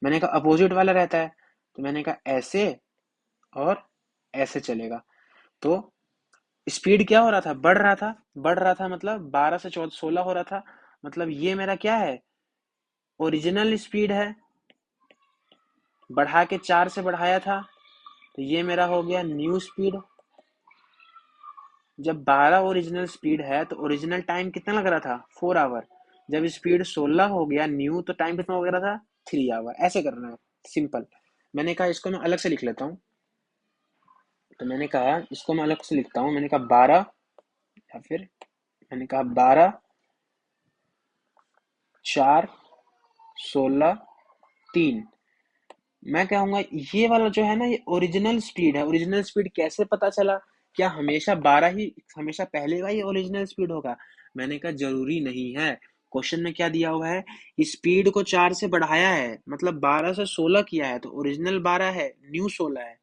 [SPEAKER 1] मैंने कहा अपोजिट वाला रहता है, तो मैंने कहा ऐसे और ऐसे चलेगा। तो स्पीड क्या हो रहा था, बढ़ रहा था, मतलब 12 से 14 16 हो रहा था। मतलब ये मेरा क्या है, ओरिजिनल स्पीड है। बढ़ा के 4 से बढ़ाया था तो ये मेरा हो गया न्यू स्पीड। जब 12 ओरिजिनल स्पीड है तो ओरिजिनल टाइम कितना लग रहा था, 4 आवर। जब स्पीड 16 हो गया न्यू तो टाइम कितना हो गया था, 3 आवर। ऐसे करना है, सिंपल। मैंने कहा इसको मैं अलग से लिख लेता हूँ। तो मैंने कहा इसको मैं अलग से लिखता हूँ। मैंने कहा 12, या फिर मैंने कहा 12 4 16 3। मैं कहूंगा ये वाला जो है ना, ये ओरिजिनल स्पीड है। ओरिजिनल स्पीड कैसे पता चला, क्या हमेशा 12 ही, हमेशा पहले का ही ओरिजिनल स्पीड होगा? मैंने कहा जरूरी नहीं है। क्वेश्चन में क्या दिया हुआ है, स्पीड को 4 से बढ़ाया है, मतलब 12 से 16 किया है, तो ओरिजिनल 12 है, न्यू 16 है।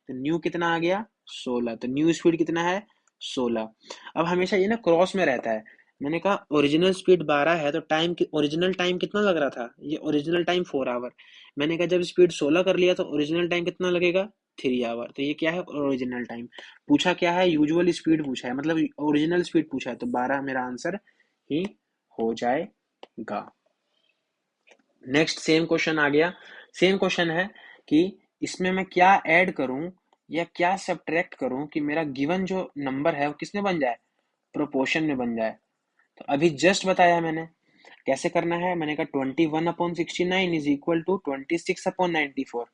[SPEAKER 1] तो न्यू कितना आ गया, 16। तो न्यू स्पीड कितना है, 16। अब हमेशा ये ना क्रॉस में रहता है। मैंने कहा ओरिजिनल स्पीड 12 है तो टाइम, ओरिजिनल टाइम कितना लग रहा था, ये ओरिजिनल टाइम 4 आवर। मैंने कहा जब स्पीड 16 कर लिया तो ओरिजिनल टाइम कितना लगेगा, 3 आवर। तो ये क्या है, ओरिजिनल टाइम। पूछा क्या है, यूजुअल स्पीड पूछा है, मतलब ओरिजिनल स्पीड पूछा है, तो 12 मेरा आंसर ही हो जाएगा। नेक्स्ट सेम क्वेश्चन आ गया। सेम क्वेश्चन है कि इसमें मैं क्या ऐड करूं या क्या सब्ट्रैक्ट करूं कि मेरा गिवन जो नंबर है वो किसमें बन जाए, प्रोपोर्शन में बन जाए। तो अभी जस्ट बताया मैंने कैसे करना है। मैंने कहा 21/69 इज इक्वल टू 26/94।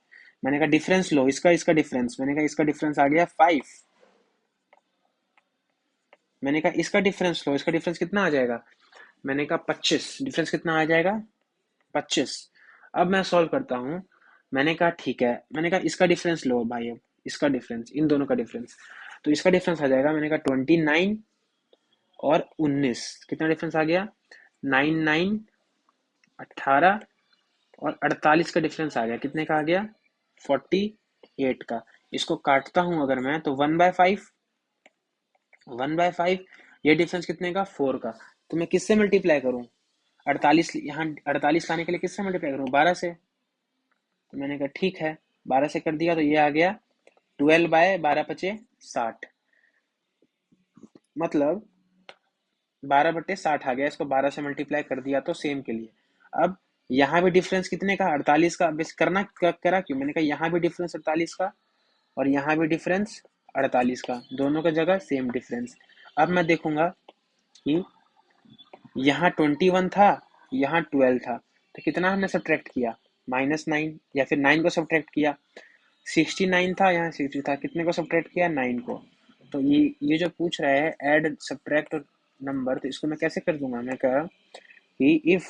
[SPEAKER 1] मैंने कहा डिफरेंस लो, इसका इसका डिफरेंस। मैंने कहा इसका डिफरेंस आ गया 5। मैंने कहा इसका डिफरेंस लो, इसका डिफरेंस कितना आ जाएगा, मैंने कहा 25। डिफरेंस कितना आ जाएगा, 25। अब मैं सॉल्व करता हूँ। मैंने कहा ठीक है, मैंने कहा इसका डिफरेंस लो भाई। अब इसका डिफरेंस, इन दोनों का डिफरेंस, तो इसका डिफरेंस आ जाएगा। मैंने कहा 29 और 19, कितना डिफरेंस आ गया, 9 9 18 और 48 का डिफरेंस आ गया। कितने का आ गया, 48 का। इसको काटता हूं अगर मैं तो 1/5, 1/5। ये डिफरेंस कितने का, 4 का। तो मैं किससे मल्टीप्लाई करूं, 48, यहाँ 48 लाने के लिए किससे मल्टीप्लाई करूं, 12 से। तो मैंने कहा ठीक है, 12 से कर दिया तो ये आ गया 12/12 × 5 = 60। मतलब 12/60 आ गया। इसको 12 से मल्टीप्लाई कर दिया तो सेम के लिए। अब यहाँ भी डिफरेंस कितने का, 48 का। बेस करना करा क्यों, मैंने कहा यहाँ भी डिफरेंस 48 का और यहाँ भी डिफरेंस 48 का, दोनों का जगह सेम डिफरेंस। अब मैं देखूंगा कि यहाँ 21 था, यहाँ 12 था, तो कितना हमने सब्ट्रैक्ट किया, -9, या फिर 9 को सब्ट्रैक्ट किया। 69 था, यहाँ 60 था, कितने को सब्ट्रैक्ट किया, 9 को। तो ये जो पूछ रहा है ऐड सब्ट्रैक्ट नंबर, तो इसको मैं कैसे कर दूंगा। मैं कह रहा कि if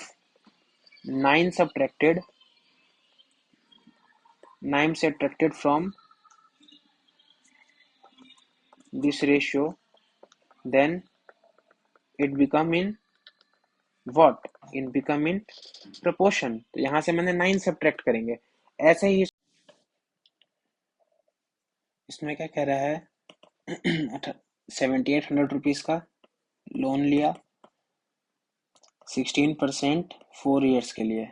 [SPEAKER 1] 9 subtracted 9 subtracted from this ratio then it become in what, in become in proportion. तो यहाँ से मैंने 9 सब्ट्रैक्ट करेंगे। ऐसे ही इसमें क्या कह रहा है, 7800 रुपीज का लोन लिया, 16% 4 ईयर्स के लिए।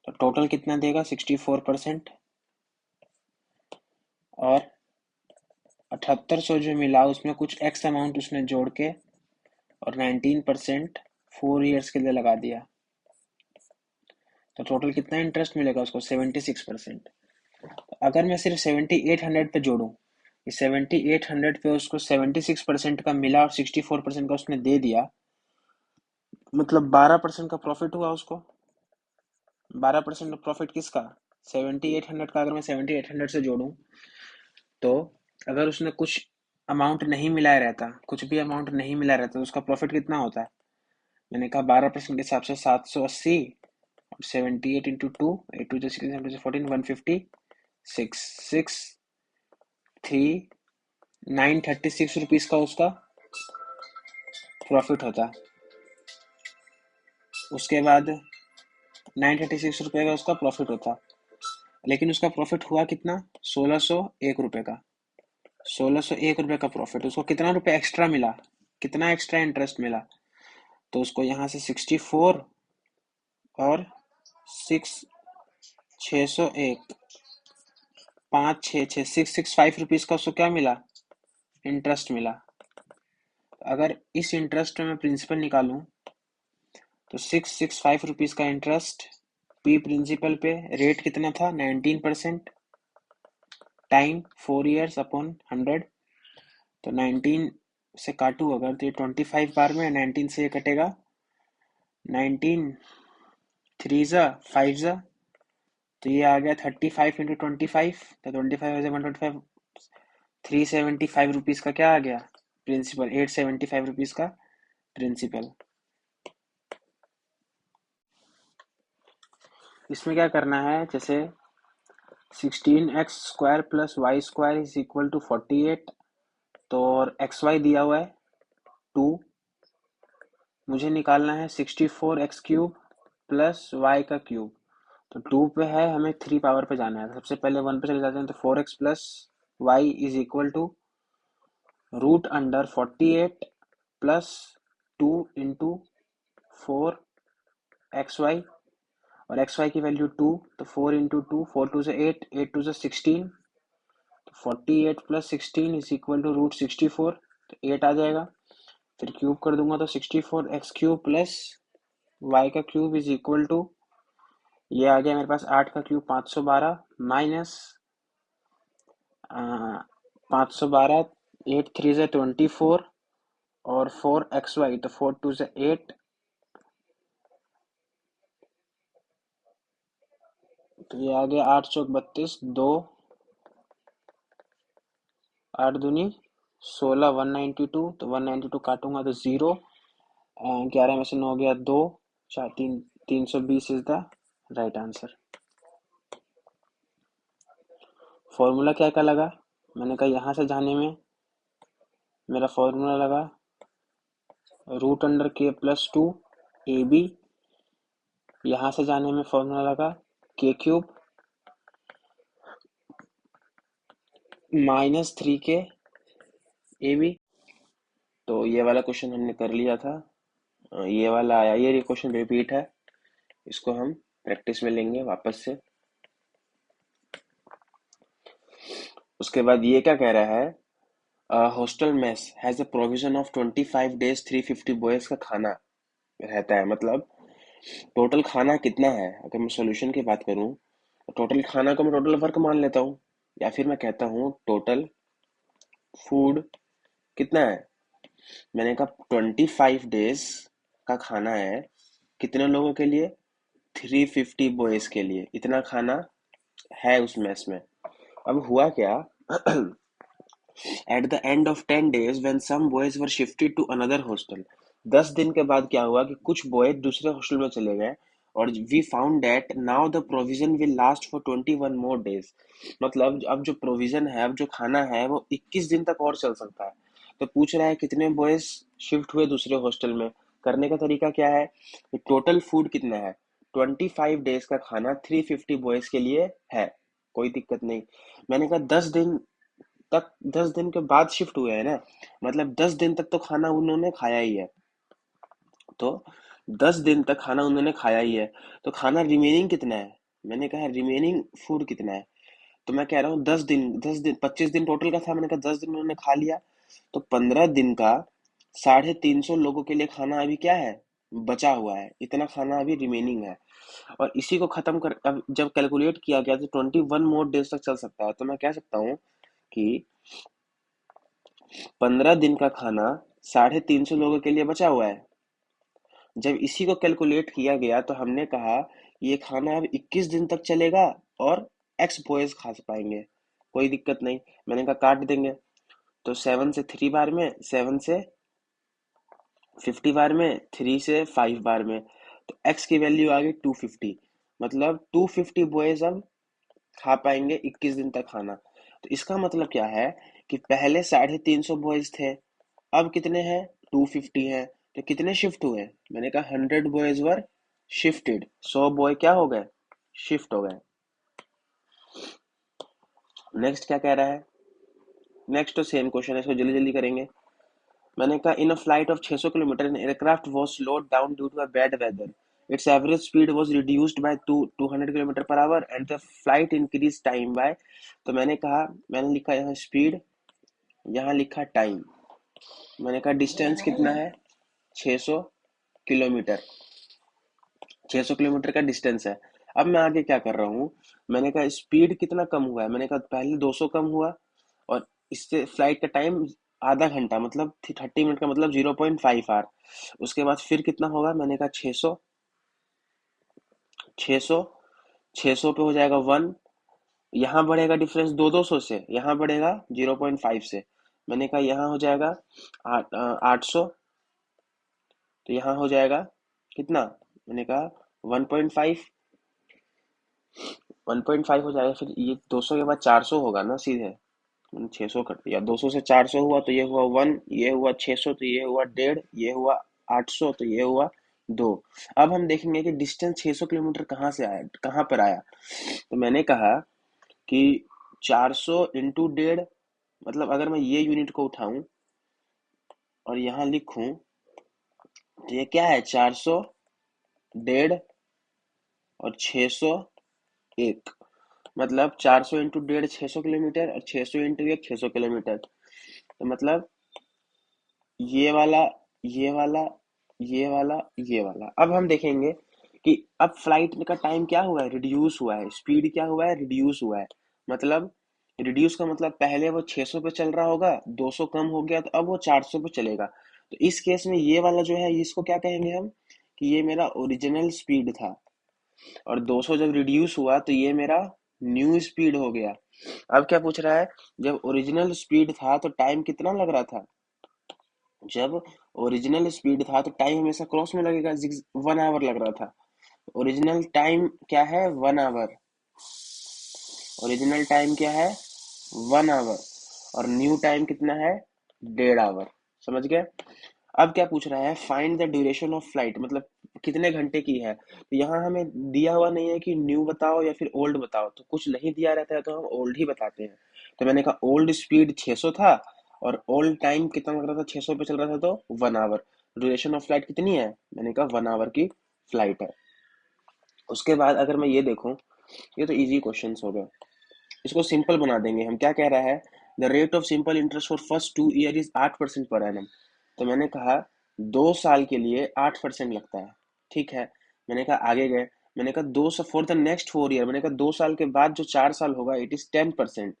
[SPEAKER 1] तो टोटल कितना देगा, 64%। और 7800 जो मिला उसमें कुछ एक्स अमाउंट उसने जोड़ के और 19% 4 ईयर्स के लिए लगा दिया। तो टोटल कितना इंटरेस्ट मिलेगा उसको, 76%। अगर मैं सिर्फ 7800 पे जोड़ूं, इस 7800 पे उसको 76% का मिला और 64% का उसने दे दिया, मतलब 12% का प्रॉफिट हुआ उसको। 12% प्रॉफिट किसका, 7800 का। अगर मैं 7800 से जोड़ूं तो अगर उसने कुछ अमाउंट नहीं मिलाया रहता, कुछ भी अमाउंट नहीं मिला रहता, तो उसका प्रॉफिट कितना होता है? मैंने कहा 12% के हिसाब से 780 और 78 इंटू टू, 8 2 16 7 2 14, 156, 936 रुपीज का उसका प्रॉफिट होता है। उसके बाद 936 रुपये का उसका प्रॉफिट होता, लेकिन उसका प्रॉफिट हुआ कितना? 1601 रुपये का। 1601 रुपये का प्रॉफिट, उसको कितना रुपये एक्स्ट्रा मिला, कितना एक्स्ट्रा इंटरेस्ट मिला? तो उसको यहाँ से 64 और 601, 5 6 6 665 रुपीज का उसको क्या मिला? इंटरेस्ट मिला। अगर इस इंटरेस्ट में मैं प्रिंसिपल निकालूं तो 665 रुपीज का इंटरेस्ट, पी प्रिंसिपल पे, रेट कितना था? 19%, टाइम 4 ईयर्स अपॉन 100, तो 19 से काटू अगर तो ये 25 बार में, 19 से ये कटेगा, 19 3 ज़ा 5 ज़ा, तो ये आ गया 35 इंटू 25, तो 25 125, 375 रुपीज का क्या आ गया? प्रिंसिपल। 875 रुपीज का प्रिंसिपल। इसमें क्या करना है, जैसे 16x² plus y² is equal to 48, तो और xy दिया हुआ है 2, मुझे निकालना है 64x³ प्लस y का क्यूब। तो 2 पे है, हमें 3 पावर पे जाना है, सबसे पहले 1 पे चले जाते हैं, तो 4x plus Y is equal to root under 48 plus 2 into 4xy, और xy की वैल्यू 2, तो 4 इंटू 2, 4 2 से 8, 8 2 से 16, तो 48 plus 16 is equal to root 64, तो 8 आ जाएगा। फिर क्यूब कर दूंगा तो 64x³ प्लस वाई का क्यूब इज इक्वल टू, ये आ गया मेरे पास 8 का क्यूब 512 माइनस 512, 8 3 से 24 और 4xy, तो 4 2 से 8, तो ये आ गया 8 चौक 32, 2 8 दूनी 16, 192, तो 192 काटूंगा तो 0, 11 में से 9 गया 2, 4 3, 320 is the right answer. Formula क्या क्या लगा? मैंने कहा यहाँ से जाने में मेरा फॉर्मूला लगा रूट अंडर के प्लस 2 ए बी, यहाँ से जाने में फॉर्मूला लगा के क्यूब माइनस 3 के ए बी। तो ये वाला क्वेश्चन हमने कर लिया था, ये वाला आया, ये क्वेश्चन रिपीट है, इसको हम प्रैक्टिस में लेंगे वापस से। उसके बाद ये क्या कह रहा है, hostel mess has a provision of 25 days 350 boys का खाना रहता है, मतलब टोटल खाना कितना है? अगर मैं सॉल्यूशन की बात करूं तो टोटल खाना को मैं टोटल वर्क मान लेता हूँ, या फिर मैं कहता हूँ टोटल फूड कितना है। मैंने कहा 25 डेज का खाना है, कितने लोगों के लिए? 350 बॉयज के लिए इतना खाना है उस मेस में। अब हुआ क्या, at the end of 10 days when some boys were shifted to another hostel, 10 दिन के बाद क्या हुआ कि कुछ बॉय दूसरे हॉस्टल में चले गए, और we found that now the provision will last for 21 more days, मतलब अब जो प्रोविजन है, अब जो खाना है वो 21 दिन तक और चल सकता है। तो पूछ रहा है कितने बॉयज शिफ्ट हुए दूसरे हॉस्टल में। करने का तरीका क्या है, टोटल फूड कितना है? 25 डेज का खाना 350 बॉयज के लिए है, कोई दिक्कत नहीं। मैंने कहा 10 दिन तक, 10 दिन के बाद शिफ्ट हुए हैं ना, मतलब 10 दिन तक तो खाना उन्होंने खाया ही है, तो 10 दिन तक खाना उन्होंने खाया ही है, तो खाना रिमेनिंग कितना है? मैंने कहा रिमेनिंग फूड कितना है, तो मैं कह रहा हूँ 10 दिन 25 दिन टोटल का था, मैंने कहा 10 दिन उन्होंने खा लिया, तो 15 दिन का 350 लोगों के लिए खाना अभी क्या है? बचा हुआ है, इतना खाना अभी रिमेनिंग है। और इसी को खत्म कर, अब जब कैलकुलेट किया गया तो 21 more days तक चल सकता है, तो मैं कह सकता हूँ कि 15 दिन का खाना 350 लोगों के लिए बचा हुआ है। जब इसी को कैलकुलेट किया गया तो हमने कहा ये खाना अब 21 दिन तक चलेगा और एक्स बॉयज खा पाएंगे, कोई दिक्कत नहीं। मैंने कहा काट देंगे, तो 7 से 3 बार में, 7 से 50 बार में, 3 से 5 बार में, तो x की वैल्यू आ गई 250। मतलब 250 बॉयज अब खा पाएंगे 21 दिन तक खाना। तो इसका मतलब क्या है कि पहले 350 बॉयज थे, अब कितने हैं, 250 हैं। तो कितने शिफ्ट हुए, मैंने कहा 100 बॉयज वर शिफ्टेड, 100 बॉय क्या हो गए, शिफ्ट हो गए। नेक्स्ट क्या कह रहा है, नेक्स्ट तो सेम क्वेश्चन है, इसको जल्दी जल्दी करेंगे। मैंने कहा in a flight of 600 kilometre an aircraft was slowed down due to a bad weather, its average speed was reduced by 200 kilometre per hour and the flight increase time by. तो मैंने कहा, मैंने लिखा यहाँ स्पीड, यहाँ लिखा time, मैंने कहा डिस्टेंस कितना है, 600 किलोमीटर, 600 किलोमीटर का डिस्टेंस है। अब मैं आगे क्या कर रहा हूँ, मैंने कहा स्पीड कितना कम हुआ है, मैंने कहा पहले 200 कम हुआ, और इससे फ्लाइट का टाइम आधा घंटा, मतलब 30 मिनट का मतलब 0.5 आवर। उसके बाद फिर कितना होगा, मैंने कहा 600, 600, 600 पे हो जाएगा 1, यहाँ बढ़ेगा डिफरेंस 200 से, यहाँ बढ़ेगा 0.5 से, मैंने कहा यहाँ हो जाएगा 800, तो यहाँ हो जाएगा कितना, मैंने कहा 1.5, 1.5 हो जाएगा। फिर ये 200 के बाद 400 होगा ना सीधे, 600 कर दिया, 200 से 400 हुआ तो ये हुआ 1, ये हुआ 600 तो ये हुआ 1.5, ये हुआ 800 तो ये हुआ 2। अब हम देखेंगे कि डिस्टेंस 600 किलोमीटर कहाँ से आया, कहाँ पर आया। तो मैंने कहा कि 400 इंटू 1.5, मतलब अगर मैं ये यूनिट को उठाऊं और यहाँ लिखूं, तो ये क्या है, 400, 1.5 और 600 एक, मतलब 400 इंटू 1.5 600 किलोमीटर, और 600 इंटू 1 600 किलोमीटर। तो मतलब ये वाला, ये वाला, ये वाला, ये वाला। अब हम देखेंगे कि अब फ्लाइट का टाइम क्या हुआ है, रिड्यूस हुआ है, स्पीड क्या हुआ है, रिड्यूस हुआ है। मतलब रिड्यूस का मतलब पहले वो 600 पे चल रहा होगा, 200 कम हो गया, तो अब वो 400 पे चलेगा। तो इस केस में ये वाला जो है, इसको क्या कहेंगे हम, कि ये मेरा ओरिजिनल स्पीड था, और 200 जब रिड्यूस हुआ तो ये मेरा न्यू स्पीड हो गया। अब क्या पूछ रहा है, जब ओरिजिनल स्पीड था तो टाइम कितना लग रहा था, जब ओरिजिनल स्पीड था तो टाइम हमेशा क्रॉस में लगेगा, 1 आवर लग रहा था। ओरिजिनल टाइम क्या है, 1 आवर, ओरिजिनल टाइम क्या है, 1 आवर, और न्यू टाइम कितना है, 1.5 आवर। समझ गए। अब क्या पूछ रहा है, find the duration of flight, मतलब कितने घंटे की है। तो यहाँ हमें दिया हुआ नहीं है कि न्यू बताओ या फिर ओल्ड बताओ, तो कुछ नहीं दिया रहता है तो हम ओल्ड ही बताते हैं। तो मैंने कहा ओल्ड स्पीड 600 था, और ओल्ड टाइम कितना लग रहा था, 600 पे चल रहा था, तो 1 आवर। ड्यूरेशन ऑफ फ्लाइट कितनी है, मैंने कहा 1 आवर की फ्लाइट है। उसके बाद अगर मैं ये देखूं, ये तो इजी क्वेश्चन हो गए, इसको सिंपल बना देंगे हम। क्या कह रहा है, the rate of simple interest for first 2 year is 8% per annum. तो मैंने कहा 2 साल के लिए 8% लगता है, ठीक है। मैंने कहा आगे गए, मैंने कहा दो फॉर द नेक्स्ट 4 ईयर, मैंने कहा 2 साल के बाद जो 4 साल होगा इट इज 10%।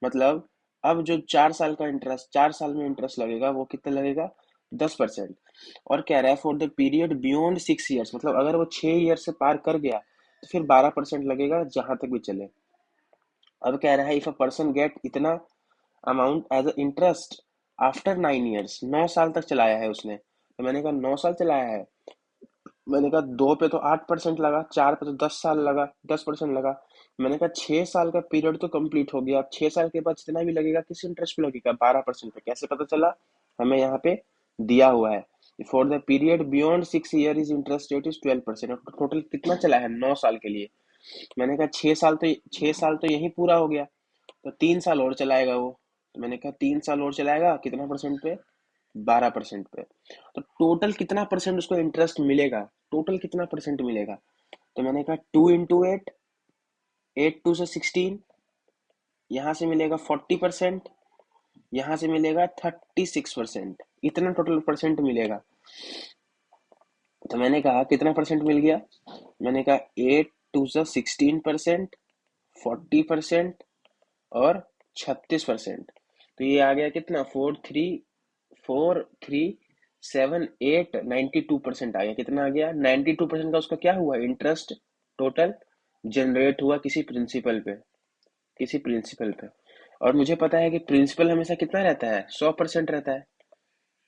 [SPEAKER 1] मतलब अब जो 4 साल का इंटरेस्ट, 4 साल में इंटरेस्ट लगेगा वो कितना लगेगा, 10%। और कह रहा है for the period beyond 6 years, मतलब अगर वो 6 ईयर से पार कर गया तो फिर 12% लगेगा, जहां तक भी चले। अब कह रहा है इफ अ पर्सन गेट इतना amount as a interest after 9 years, 9 साल तक चलाया है उसने। तो मैंने कहा 9 साल चलाया है, मैंने कहा 2 पे तो 8% लगा, 4 पे तो 10 साल लगा, 10% लगा। मैंने कहा 6 साल का पीरियड तो कंप्लीट हो गया, अब 6 साल के बाद जितना भी लगेगा किस इंटरेस्ट पे लगेगा, 12% पे। कैसे पता चला, हमें यहाँ पे दिया हुआ है for the period beyond 6 year is interest rate is 12%। Total कितना चला है, 9 साल के लिए। मैंने कहा 6 साल तो यही पूरा हो गया, तो 3 साल और चलाएगा वो। तो मैंने कहा 3 साल और चलाएगा, कितना परसेंट पे, 12% पे। तो टोटल कितना परसेंट उसको इंटरेस्ट मिलेगा, टोटल कितना परसेंट मिलेगा। तो मैंने कहा 2 इंटू 8, 8 टू से 16, यहाँ से मिलेगा 40%, यहाँ से मिलेगा 36%, इतना टोटल परसेंट मिलेगा। तो मैंने कहा कितना परसेंट मिल गया, मैंने कहा 8 टू से 16%, 40% और 36%। तो ये आ गया कितना, 4 3 4 3 7 8 92% आ गया। कितना आ गया, 92% का उसका क्या हुआ, इंटरेस्ट टोटल जनरेट हुआ किसी प्रिंसिपल पे, किसी प्रिंसिपल पे। और मुझे पता है कि प्रिंसिपल हमेशा कितना रहता है, 100% रहता है।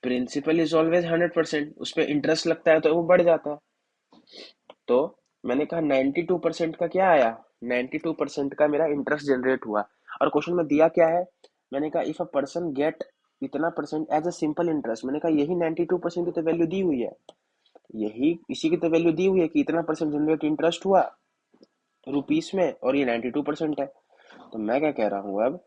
[SPEAKER 1] प्रिंसिपल इज ऑलवेज 100%, उस पर इंटरेस्ट लगता है तो वो बढ़ जाता है। तो मैंने कहा 92% का क्या आया, 92% का मेरा इंटरेस्ट जनरेट हुआ। और क्वेश्चन में दिया क्या है, मैंने कहा इफ अ पर्सन गेट इतना percent as a simple interest, मैंने कहा यही 92% की तो वैल्यू दी हुई है, यही इसी की तो वैल्यू दी हुई है कि इतना परसेंट जनरेट इंटरेस्ट हुआ रुपीस में, और ये 92% है। तो मैं क्या कह रहा हूँ अब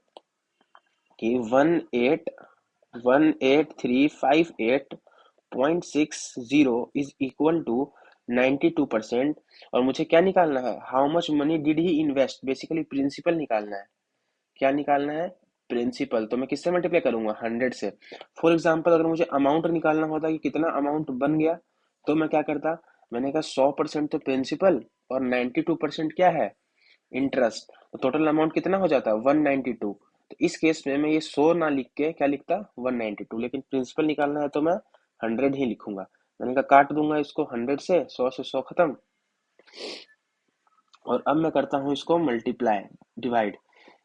[SPEAKER 1] कि 1818358.60 इज इक्वल टू 92%। और मुझे क्या निकालना है, how much money did he invest, basically principal निकालना है। क्या निकालना है, प्रिंसिपल। तो मैं किससे मल्टीप्लाई करूंगा, 100 से। फॉर एग्जाम्पल अगर मुझे अमाउंट निकालना होता कि कितना अमाउंट बन गया, तो मैं क्या करता, मैंने कहा 100% तो प्रिंसिपल और 92% क्या है, इंटरेस्ट। तो टोटल अमाउंट कितना हो जाता है, 192। तो इस केस में मैं ये 100 ना लिख के क्या लिखता, 192। लेकिन प्रिंसिपल निकालना है तो मैं 100 ही लिखूंगा। मैंने कहा काट दूंगा इसको 100 से, 100 से 100 खत्म। और अब मैं करता हूँ इसको मल्टीप्लाई, डिवाइड।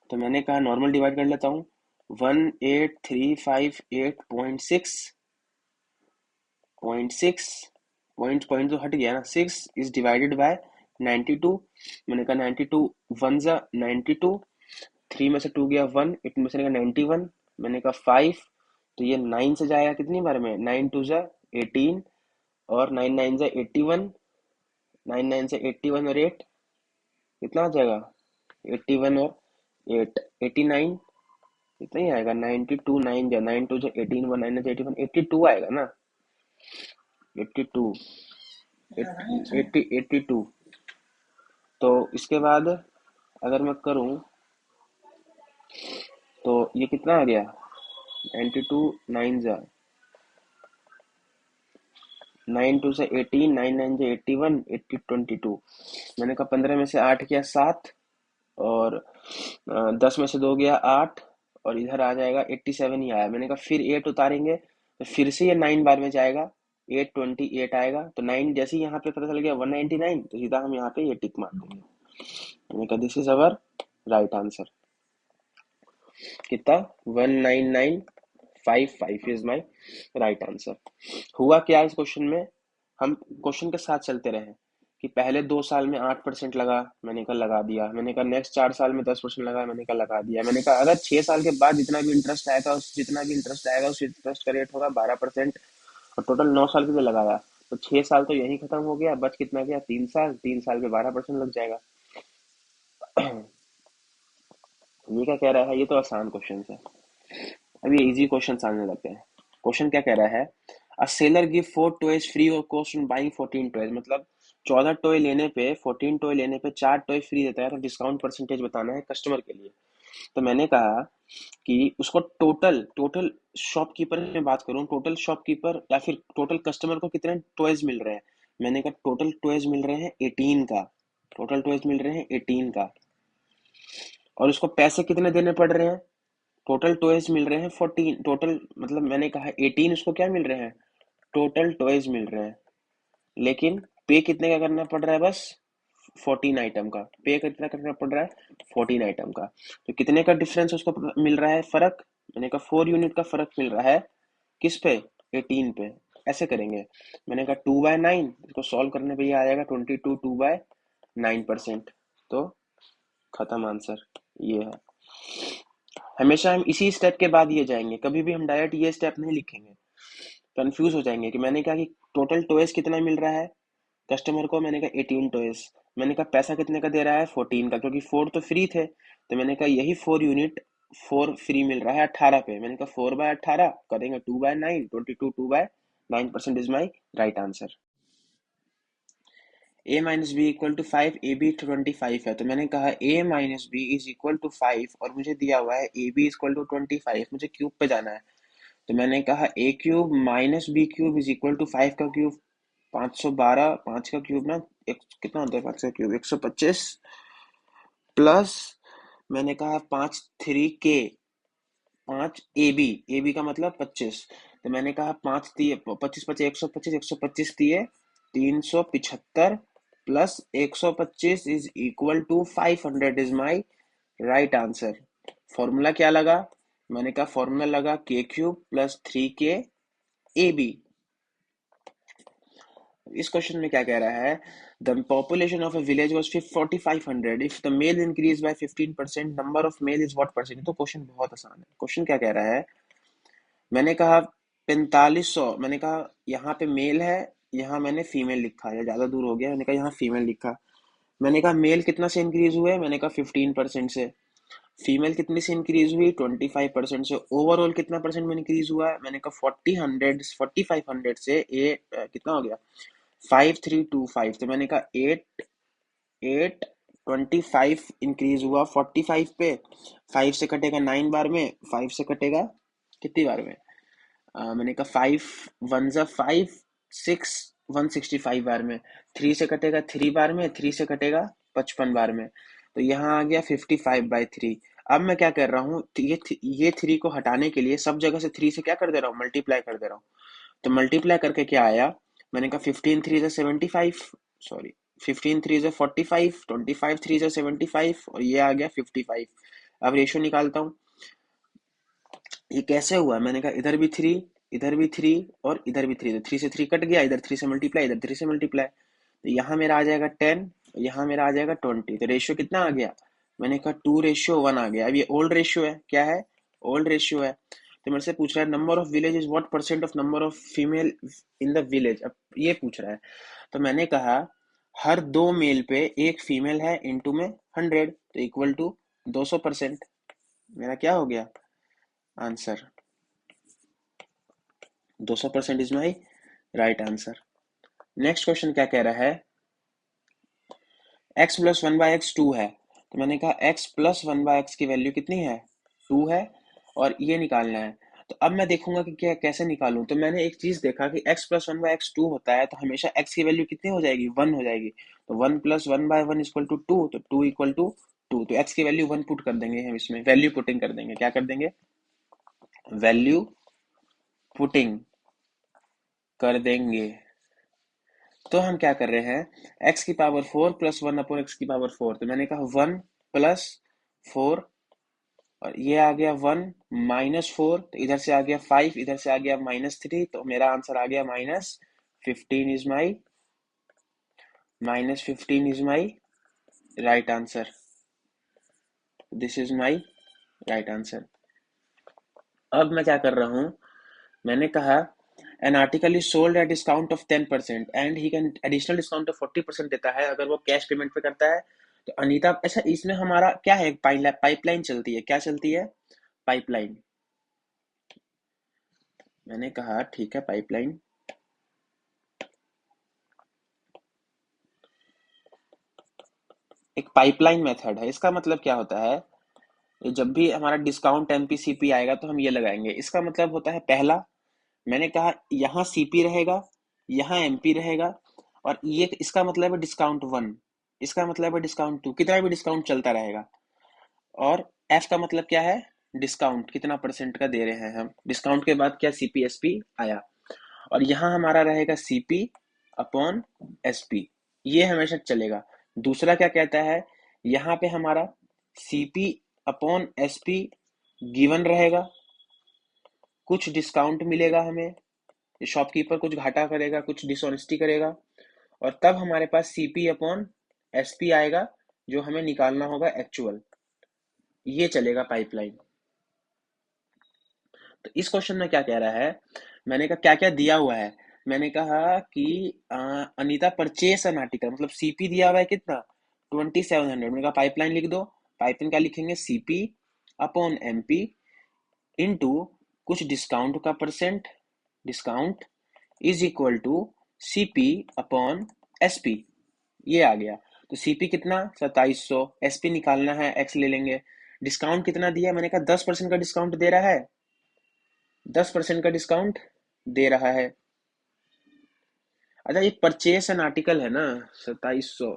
[SPEAKER 1] तो मैंने कहा नॉर्मल डिवाइड कर लेता हूँ। 18358.6 पॉइंट पॉइंट तो हट गया ना, 6 इज डिवाइडेड बाय 92। मैंने कहा 92 वन जा 92, 3 में से 2 गया 1, 8 में से निकला 91। मैंने कहा 5, तो ये 9 से जाएगा कितनी बार में, 9 2 जा 18, और 9 9 जा 81, 9 9 से 81 और 8 कितना आ जाएगा, 81 और 8 89, इतना ही आएगा। 92 9 जा 9 2 जा 18, 1 9 जा 81, 82 आएगा ना, 82, 82। तो इसके बाद अगर मैं करूं तो ये कितना आ गया, 92 9 जा 9 2 से 18, 9 9 से 81, 80 22। मैंने कहा 15 में से 8 गया 7, और 10 में से 2 गया 8, और इधर आ जाएगा 87 ही आया। मैंने कहा फिर 8 उतारेंगे तो फिर से ये 9 बार में जाएगा, 828 आएगा। तो 9 जैसे ही यहाँ पे पता चल गया 199, तो सीधा हम यहाँ पे ये टिक मार देंगे। मैंने कहा this is our right answer. कितना, 19955 इज माई राइट आंसर। हुआ क्या इस क्वेश्चन में, हम क्वेश्चन के साथ चलते रहे कि पहले 2 साल में 8% लगा, मैंने कहा लगा दिया। मैंने कहा नेक्स्ट 4 साल में 10% लगा, मैंने कहा लगा दिया। मैंने कहा अगर 6 साल के बाद जितना भी इंटरेस्ट आएगा उस जितना भी इंटरेस्ट आएगा उस इंटरेस्ट का रेट होगा 12%। और टोटल 9 साल के लिए लगाया, तो 6 साल तो यही खत्म हो गया, बच कितना गया, 3 साल, 3 साल पे 12% लग जाएगा। ये क्या कह रहा है, ये तो आसान क्वेश्चन है। अब ये इजी क्वेश्चन आने लगते हैं। क्वेश्चन क्या कह रहा है, a seller give 4 toys free और कॉस्ट ऑन बाइंग 14 टॉयज। मतलब 14 टॉय लेने पे, 14 टॉय लेने पे 4 टॉय फ्री देता है, तो डिस्काउंट परसेंटेज बताना है कस्टमर के लिए। तो मैंने कहा कि उसको टोटल टोटल शॉपकीपर में बात करूं, टोटल शॉपकीपर या फिर टोटल कस्टमर को कितने टॉयज मिल रहे हैं। मैंने कहा टोटल टॉयज मिल रहे हैं 18 का, टोटल टॉयज मिल रहे हैं 18 का। और उसको पैसे कितने देने पड़ रहे हैं, टोटल टॉयज मिल रहे हैं 14, टोटल मतलब मैंने कहा 18 उसको क्या मिल रहे हैं, टोटल टॉयज मिल रहे हैं। लेकिन पे कितने का करना पड़ रहा है, बस 14 आइटम का पे कितना करना पड़ रहा है, 14 आइटम का। तो कितने का डिफरेंस उसको मिल रहा है, फर्क। मैंने कहा 4 यूनिट का फर्क मिल रहा है, किस पे, 18 पे। ऐसे करेंगे, मैंने कहा 2/9, इसको सॉल्व करने पे ये आ जाएगा 22, 2/9%। तो खत्म आंसर ये है। हमेशा हम इसी स्टेप के बाद ये जाएंगे, कभी भी हम डायरेक्ट ये स्टेप नहीं लिखेंगे, कंफ्यूज हो जाएंगे। कि मैंने कहा कि टोटल टॉयज कितना मिल रहा है कस्टमर को, मैंने कहा 18 टॉयज। मैंने कहा पैसा कितने का दे रहा है, 14 का, क्योंकि 4 तो फ्री थे। तो मैंने कहा यही 4 यूनिट 4 फ्री मिल रहा है 18 पे। मैंने कहा 4/18 करेंगे 2/9, 22, 2/9% is my right answer. a minus B equal to 5, A B 25 है। तो मैंने कहा a minus B is equal to 5, और मुझे दिया हुआ है ए बी इक्वल टू 25, मुझे क्यूब पे जाना है। तो मैंने कहा A cube minus B cube is equal to 5 का क्यूब, 512, 5 का क्यूब ना, एक कितना होता है 5 का क्यूब, 125, प्लस मैंने कहा 5 3 के, 5 ए बी का मतलब 25। तो मैंने कहा 5 दिए 25 25 125, 125 दिए 375, plus 125 is equal to 500 is my right answer. Formula क्या लगा? मैंने कहा फॉर्मूला लगा k³ प्लस 3k AB। इस क्वेश्चन में क्या कह रहा है? The population of a village was 4500, if the male increase by 15%, number of male is what percent. तो क्वेश्चन बहुत आसान है। क्वेश्चन क्या कह रहा है? मैंने कहा 4500, मैंने कहा यहाँ पे मेल है, यहाँ मैंने फीमेल लिखा, या ज्यादा दूर हो गया, मैंने कहा यहाँ फीमेल लिखा। मैंने कहा मेल कितना से इंक्रीज हुए? मैंने कहा 15% से। फीमेल कितनी से इंक्रीज हुई? 25% से। ओवरऑल कितना परसेंट में इंक्रीज हुआ है? मैंने कहा 4500 से कितना हो गया? 5325। तो मैंने कहा 825 इंक्रीज हुआ 45 पे। 5 से कटेगा 9 बार में, 5 से कटेगा कितनी बार में? मैंने कहा 5 1 5, 6 165 बार में। 3 से कटेगा 3 बार में, 3 से कटेगा 55 बार में। तो यहाँ आ गया 55/3। अब मैं क्या कर रहा हूँ, ये 3 को हटाने के लिए सब जगह से 3 से क्या कर दे रहा हूँ? मल्टीप्लाई कर दे रहा हूँ। तो मल्टीप्लाई करके क्या आया? मैंने कहा 15 3 75, सॉरी 15 3 45, 25 3 75, और ये आ गया 55। अब रेशियो निकालता हूँ। ये कैसे हुआ? मैंने कहा इधर भी 3, इधर भी 3, और इधर भी 3। तो 3 से 3 कट गया, इधर 3 से मल्टीप्लाई, इधर 3 से मल्टीप्लाई। तो यहाँ मेरा आ जाएगा 10, यहाँ मेरा आ जाएगा 20। तो रेशियो कितना आ गया? मैंने कहा 2:1 आ गया। अब ये ओल्ड रेशियो है, क्या है? ओल्ड रेशियो है। तो मेरे से पूछ रहा है number of village is what percent of number of female in the village. अब ये पूछ रहा है। तो मैंने कहा हर 2 मेल पे एक फीमेल है, इनटू में 100, तो इक्वल टू 200%। मेरा क्या हो गया answer? 200% is my right answer. Next question क्या कह रहा है? x प्लस 1/x 2 है। तो मैंने कहा x प्लस 1/x की वैल्यू कितनी है? 2 है, और ये निकालना है। तो अब मैं देखूंगा कि क्या कैसे निकालूं। तो मैंने एक चीज देखा कि x प्लस 1/x 2 होता है, तो हमेशा x की वैल्यू कितनी हो जाएगी? 1 हो जाएगी। तो 1 प्लस 1/1 इक्वल टू 2, तो 2 इक्वल टू 2। तो x की वैल्यू 1 पुट कर देंगे हम, इसमें वैल्यू पुटिंग कर देंगे। क्या कर देंगे? वैल्यू पुटिंग कर देंगे। तो हम क्या कर रहे हैं? x की पावर 4 प्लस 1/x की पावर 4। तो मैंने कहा 1 प्लस 4, और ये आ गया 1 -4। तो इधर से आ गया 5, इधर से आ गया -3। तो मेरा आंसर आ गया -15 is my right answer. This is my right answer. अब मैं क्या कर रहा हूँ? मैंने कहा an article is sold at discount of 10% and he can additional discount of 40% देता है अगर वो कैश पेमेंट पे करता है। तो अनीता, ऐसा इसमें हमारा क्या है? पाइपलाइन चलती है। क्या चलती है? पाइपलाइन। मैंने कहा ठीक है, पाइपलाइन। एक पाइपलाइन मेथड है। इसका मतलब क्या होता है? ये जब भी हमारा डिस्काउंट एमपीसीपी आएगा तो हम ये लगाएंगे। इसका मतलब होता है पहला, मैंने कहा यहाँ सीपी रहेगा, यहाँ एमपी रहेगा, और ये इसका मतलब है डिस्काउंट 1, इसका मतलब है डिस्काउंट 2, कितना भी डिस्काउंट चलता रहेगा। और एफ का मतलब क्या है? डिस्काउंट कितना परसेंट का दे रहे हैं हम। डिस्काउंट के बाद क्या? सीपी एसपी आया, और यहाँ हमारा रहेगा सीपी अपॉन एसपी। ये हमेशा चलेगा। दूसरा क्या कहता है? यहाँ पे हमारा सीपी अपॉन एसपी गिवन रहेगा, कुछ डिस्काउंट मिलेगा हमें, शॉपकीपर कुछ घाटा करेगा, कुछ डिसऑनेस्टी करेगा, और तब हमारे पास सीपी अपॉन एसपी आएगा, जो हमें निकालना होगा एक्चुअल। ये चलेगा पाइपलाइन। तो इस क्वेश्चन में क्या कह रहा है? मैंने कहा क्या क्या दिया हुआ है। मैंने कहा कि अनीता परचेस एन आर्टिकल, मतलब सीपी दिया हुआ है कितना? 2700। मैंने कहा पाइपलाइन लिख दो। पाइपलाइन क्या लिखेंगे? सीपी अपॉन एमपी इनटू कुछ डिस्काउंट का percent, discount is equal to CP upon SP. ये आ गया। तो सीपी कितना? 2700। एसपी निकालना है, एक्स ले लेंगे। डिस्काउंट कितना दिया? मैंने कहा 10% का डिस्काउंट दे रहा है, 10% का डिस्काउंट दे रहा है। अच्छा, ये परचेस एन आर्टिकल है ना, 2700।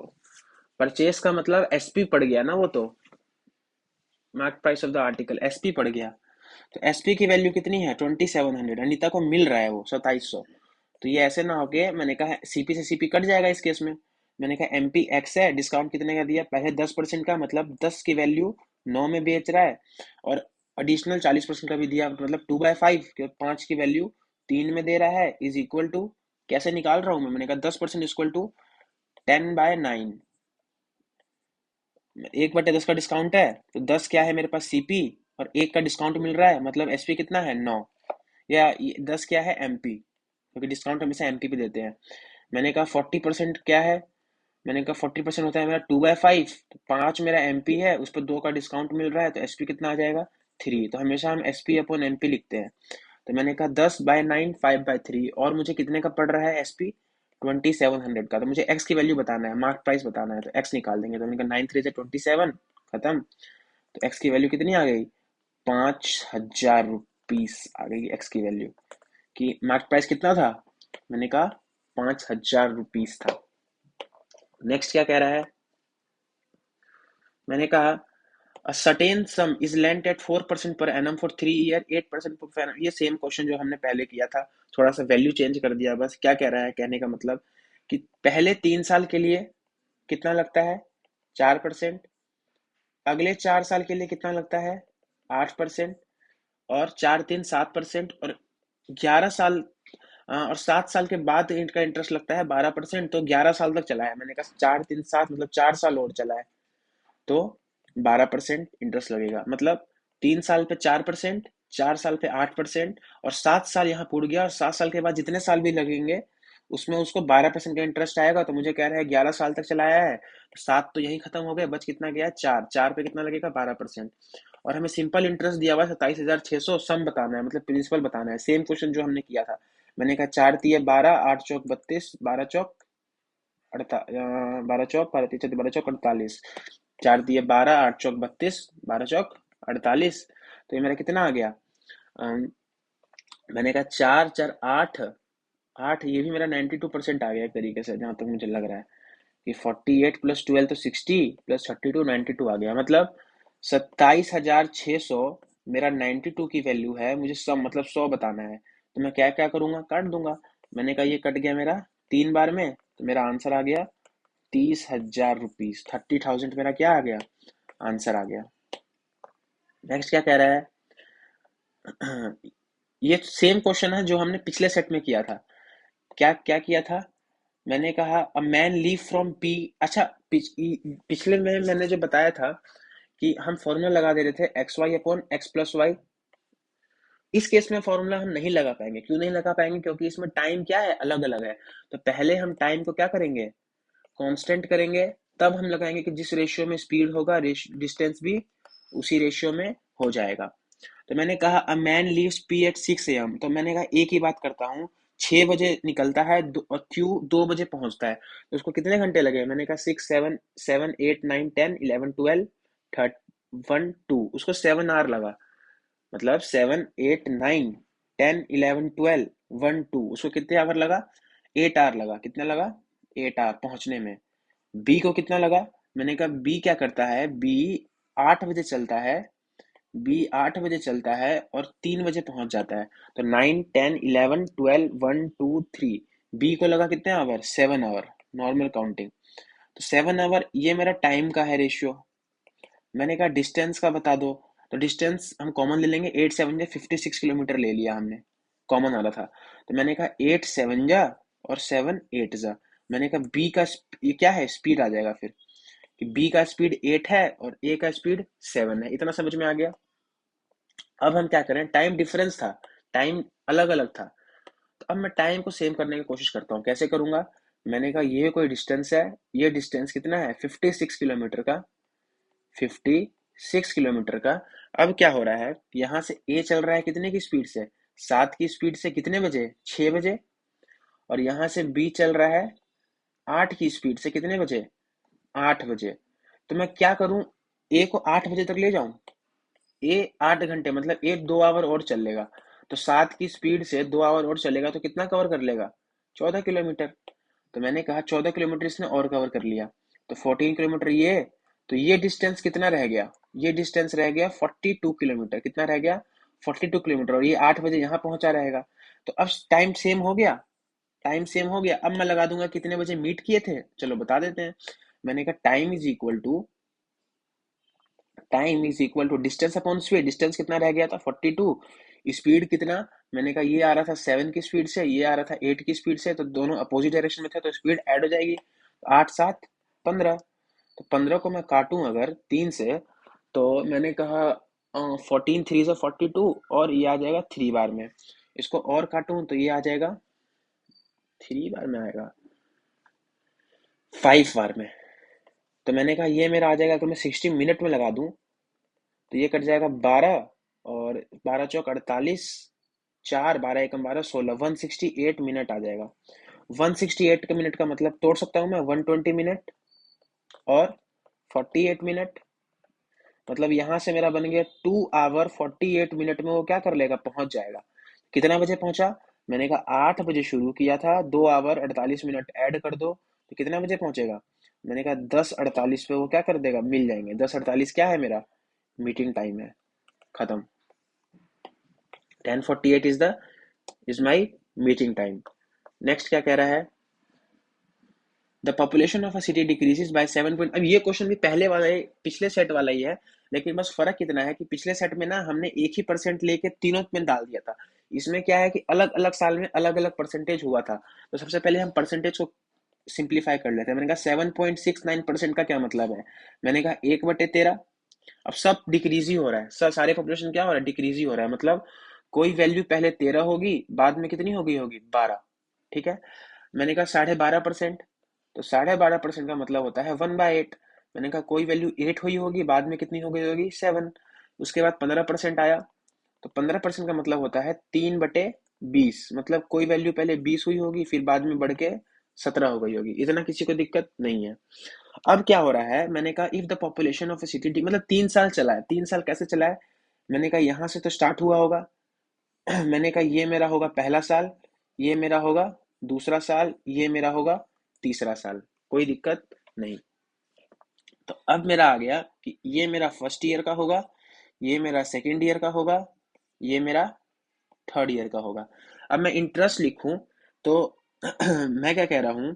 [SPEAKER 1] परचेस का मतलब एसपी पड़ गया ना, वो तो mark price of the article SP पड़ गया। तो एसपी की वैल्यू कितनी है? 2700। अनीता को मिल रहा है वो 2700। तो ये ऐसे ना होके, मैंने कहा सीपी से सीपी कट जाएगा इस केस में। मैंने कहा एमपी एक्स है, डिस्काउंट कितने का दिया? पहले 10% का, मतलब 10 की वैल्यू 9 में बेच रहा है, और एडिशनल 40% का भी दिया, मतलब 2/5, 5 की वैल्यू 3 में दे रहा है, इज इक्वल टू, कैसे निकाल रहा हूँ मैं, मैंने कहा 10% इक्वल टू 10/9। 1/10 का डिस्काउंट है, तो 10 क्या है मेरे पास सीपी, और 1 का डिस्काउंट मिल रहा है, मतलब एसपी कितना है 9, या 10 क्या है एमपी, क्योंकि डिस्काउंट हमेशा एमपी पे देते हैं। मैंने कहा 40% क्या है, मैंने कहा 40% होता है मेरा 2/5, तो 5 मेरा एमपी है, उस पर 2 का डिस्काउंट मिल रहा है, तो एसपी कितना आ जाएगा 3। तो हमेशा हम एसपी अपॉन एमपी लिखते हैं। तो मैंने कहा 10/9 5/3, और मुझे कितने का पड़ रहा है एसपी 2700 का, तो मुझे एक्स की वैल्यू बताना है, मार्क प्राइस बताना है, तो एक्स निकाल देंगे। तो मैंने कहा 9 3 से 27, खत्म। तो एक्स की वैल्यू कितनी आ गई, 5,000 रुपीस आ गई एक्स की वैल्यू। कि मार्क प्राइस कितना था, मैंने कहा 5,000 रुपीस था। नेक्स्ट क्या कह रहा है, मैंने कहा a certain sum is lent at 4% per annum for 3 year 8% per annum. ये सेम क्वेश्चन जो हमने पहले किया था, थोड़ा सा वैल्यू चेंज कर दिया बस। क्या कह रहा है, कहने का मतलब कि पहले 3 साल के लिए कितना लगता है 4%, अगले 4 साल के लिए कितना लगता है 8%, और 4 3 7%, और 11 साल और 7 साल के बाद इनका इंटरेस्ट लगता है 12%। तो 11 साल तक चला है, मैंने कहा 4 3 7 मतलब 4 साल और चला है, तो 12% इंटरेस्ट लगेगा। मतलब 3 साल पे 4%, 4 साल पे 8%, और 7 साल यहाँ पूड़ गया, और 7 साल के बाद जितने साल भी लगेंगे उसमें उसको 12% का इंटरेस्ट आएगा। तो मुझे कह रहा है 11 साल तक चलाया है, तो 7 तो यही खत्म हो गया, बच कितना गया 4, 4 पे कितना लगेगा 12%। और हमें सिंपल इंटरेस्ट दिया हुआ है 27,600, सम बताना है, मतलब प्रिंसिपल बताना है। सेम क्वेश्चन जो हमने किया था, मैंने कहा 4 तिये 12, 8 चौक 32, 12 चौक 4 तिये 12, 8 चौक 32, 12 चौक 48। तो ये मेरा कितना आ गया, अम, मैंने कहा 4 4 8, ये भी मेरा 92% आ गया एक तरीके से, जहां तक मुझे लग रहा है कि 48 + 12 तो 60, +32 92 आ गया। मतलब 27,600 मेरा 92 की वैल्यू है, मुझे सब मतलब 100 बताना है। तो मैं क्या क्या करूंगा, काट दूंगा। मैंने कहा ये कट गया मेरा 3 बार में, तो मेरा आंसर आ गया 30,000 रुपीज। 30,000 मेरा क्या आ गया, आंसर आ गया। नेक्स्ट क्या कह रहा है, ये सेम क्वेश्चन है जो हमने पिछले सेट में किया था। क्या क्या किया था, मैंने कहा a man leave from P. अच्छा, पिछले में मैंने जो बताया था कि हम फॉर्मूला लगा दे रहे थे XY/X+Y। इस केस में फॉर्मूला हम नहीं लगा पाएंगे। क्यों नहीं लगा पाएंगे, क्योंकि इसमें टाइम क्या है, अलग अलग है। तो पहले हम टाइम को क्या करेंगे, कांस्टेंट करेंगे, तब हम लगाएंगे कि जिस रेशियो में स्पीड होगा डिस्टेंस भी उसी रेशियो में हो जाएगा। तो मैंने कहा a man leaves P at 6 AM, तो मैंने कहा एक ही बात करता हूँ, 6 बजे निकलता है, और क्यू 2 बजे पहुंचता है, तो उसको कितने घंटे लगे, मैंने कहा 6 7 7 8 9 10 11 12 1 2, उसको 7 आवर लगा। मतलब 7 8 9 10 11 12 1 2, उसको कितने आवर लगा, 8 आवर लगा। कितना लगा, 8 आवर पहुंचने में। बी को कितना लगा, मैंने कहा बी क्या करता है, बी 8 बजे चलता है, और 3 बजे पहुंच जाता है। तो 9 10 11 12 1 2 3, बी को लगा कितने आवर, 7 आवर, नॉर्मल काउंटिंग। तो 7 आवर ये मेरा टाइम का है रेशियो। मैंने कहा डिस्टेंस का बता दो, तो डिस्टेंस हम कॉमन ले लेंगे, 8 7 जा 56 किलोमीटर ले लिया हमने, कॉमन वाला था। तो मैंने कहा 8 7 जा और 7 8 जा, मैंने कहा बी का ये क्या है, स्पीड आ जाएगा फिर, कि बी का स्पीड 8 है और ए का स्पीड 7 है। इतना समझ में आ गया। अब हम क्या करें, टाइम डिफरेंस था, टाइम अलग अलग था, तो अब मैं टाइम को सेम करने की कोशिश करता हूँ। कैसे करूंगा, मैंने कहा ये कोई डिस्टेंस है, ये डिस्टेंस कितना है 56 किलोमीटर का, 56 किलोमीटर का। अब क्या हो रहा है, यहाँ से ए चल रहा है कितने की स्पीड से, 7 की स्पीड से, कितने बजे 6 बजे। और यहाँ से बी चल रहा है 8 की स्पीड से, कितने बजे 8 बजे। तो मैं क्या करूं, ए को 8 बजे तक ले जाऊं, ए 8 घंटे मतलब ए 2 आवर और चलेगा। तो 7 की स्पीड से 2 आवर और चलेगा तो कितना कवर कर लेगा, 14 किलोमीटर। तो मैंने कहा 14 किलोमीटर इसने और कवर कर लिया, तो 14 किलोमीटर ये। तो ये डिस्टेंस कितना रह गया, ये डिस्टेंस रह गया 42 किलोमीटर। कितना रह गया 42 किलोमीटर, और ये 8 बजे यहाँ पहुंचा रहेगा। तो अब टाइम सेम हो गया, टाइम सेम हो गया। अब मैं लगा दूंगा कितने बजे मीट किए थे, चलो बता देते हैं। मैंने कहा time is equal to time is equal to distance upon speed. Distance कितना रह गया था 42, स्पीड कितना, मैंने कहा ये आ रहा था 7 की स्पीड से, ये आ रहा था 8 की स्पीड से, तो दोनों अपोजिट डायरेक्शन में थे तो स्पीड ऐड हो जाएगी। 8 7 15, तो 15 को मैं काटूं अगर 3 से, तो मैंने कहा 14 3 से 42, और ये आ जाएगा 3 बार में। इसको और काटूं तो ये आ जाएगा 3 बार में आएगा 5 बार में। तो मैंने कहा ये मेरा आ जाएगा, अगर मैं 60 मिनट में लगा दूं तो ये कट जाएगा 12, और 12 चौक 48, 4 12 एकम 12 16, 168 मिनट आ जाएगा। 168 का मिनट का मतलब तोड़ सकता हूँ मैं, 120 मिनट और 48 मिनट, मतलब यहाँ से मेरा बन गया 2 आवर 48 मिनट में वो क्या कर लेगा, पहुंच जाएगा। कितना बजे पहुंचा, मैंने कहा 8 बजे शुरू किया था, 2 आवर 48 मिनट ऐड कर दो तो कितना बजे पहुंचेगा, मैंने कहा 10:48 पे वो क्या कर देगा, मिल जाएंगे। 10:48 क्या है मेरा, मीटिंग टाइम है, खत्म। 10:48 is my meeting time. Next क्या कह रहा है, the population of a city decreases by 7 point. अब ये क्वेश्चन भी पहले वाला ही, पिछले सेट वाला ही है, लेकिन बस फर्क कितना है कि पिछले सेट में ना हमने एक ही परसेंट लेके तीनों में डाल दिया था। इसमें क्या है कि अलग अलग साल में अलग अलग परसेंटेज हुआ था। तो सबसे पहले हम परसेंटेज को सिंप्लीफाई कर लेते हैं। मैंने कहा 7.69% का क्या मतलब है, मैंने कहा 1/13। अब सब डिक्रीज ही हो रहा है, सब सारे पॉपुलेशन क्या हो रहा है, डिक्रीज ही हो रहा है। मतलब कोई वैल्यू पहले 13 होगी, बाद में कितनी हो गई होगी, 12। ठीक है, मैंने कहा 12.5%, तो 12.5% का मतलब होता है 1/8। मैंने कहा कोई वैल्यू 8 हुई होगी, बाद में कितनी हो गई होगी, 7। उसके बाद 15% आया, तो 15% का मतलब होता है 3/20, मतलब कोई वैल्यू पहले 20 हुई होगी, फिर बाद में बढ़ के 17 हो गई होगी। इतना किसी को दिक्कत नहीं है। अब क्या हो रहा है, मैंने कहा if the population of A city, मतलब 3 साल चला है। 3 साल कैसे चला है, मैंने कहा यहाँ से तो स्टार्ट हुआ होगा। मैंने कहा ये मेरा होगा पहला साल, ये मेरा होगा दूसरा साल, ये मेरा होगा तीसरा साल, कोई दिक्कत नहीं। तो अब मेरा आ गया कि ये मेरा फर्स्ट ईयर का होगा, ये मेरा सेकेंड ईयर का होगा, ये मेरा थर्ड ईयर का होगा। अब मैं इंटरेस्ट लिखूं तो मैं क्या कह रहा हूं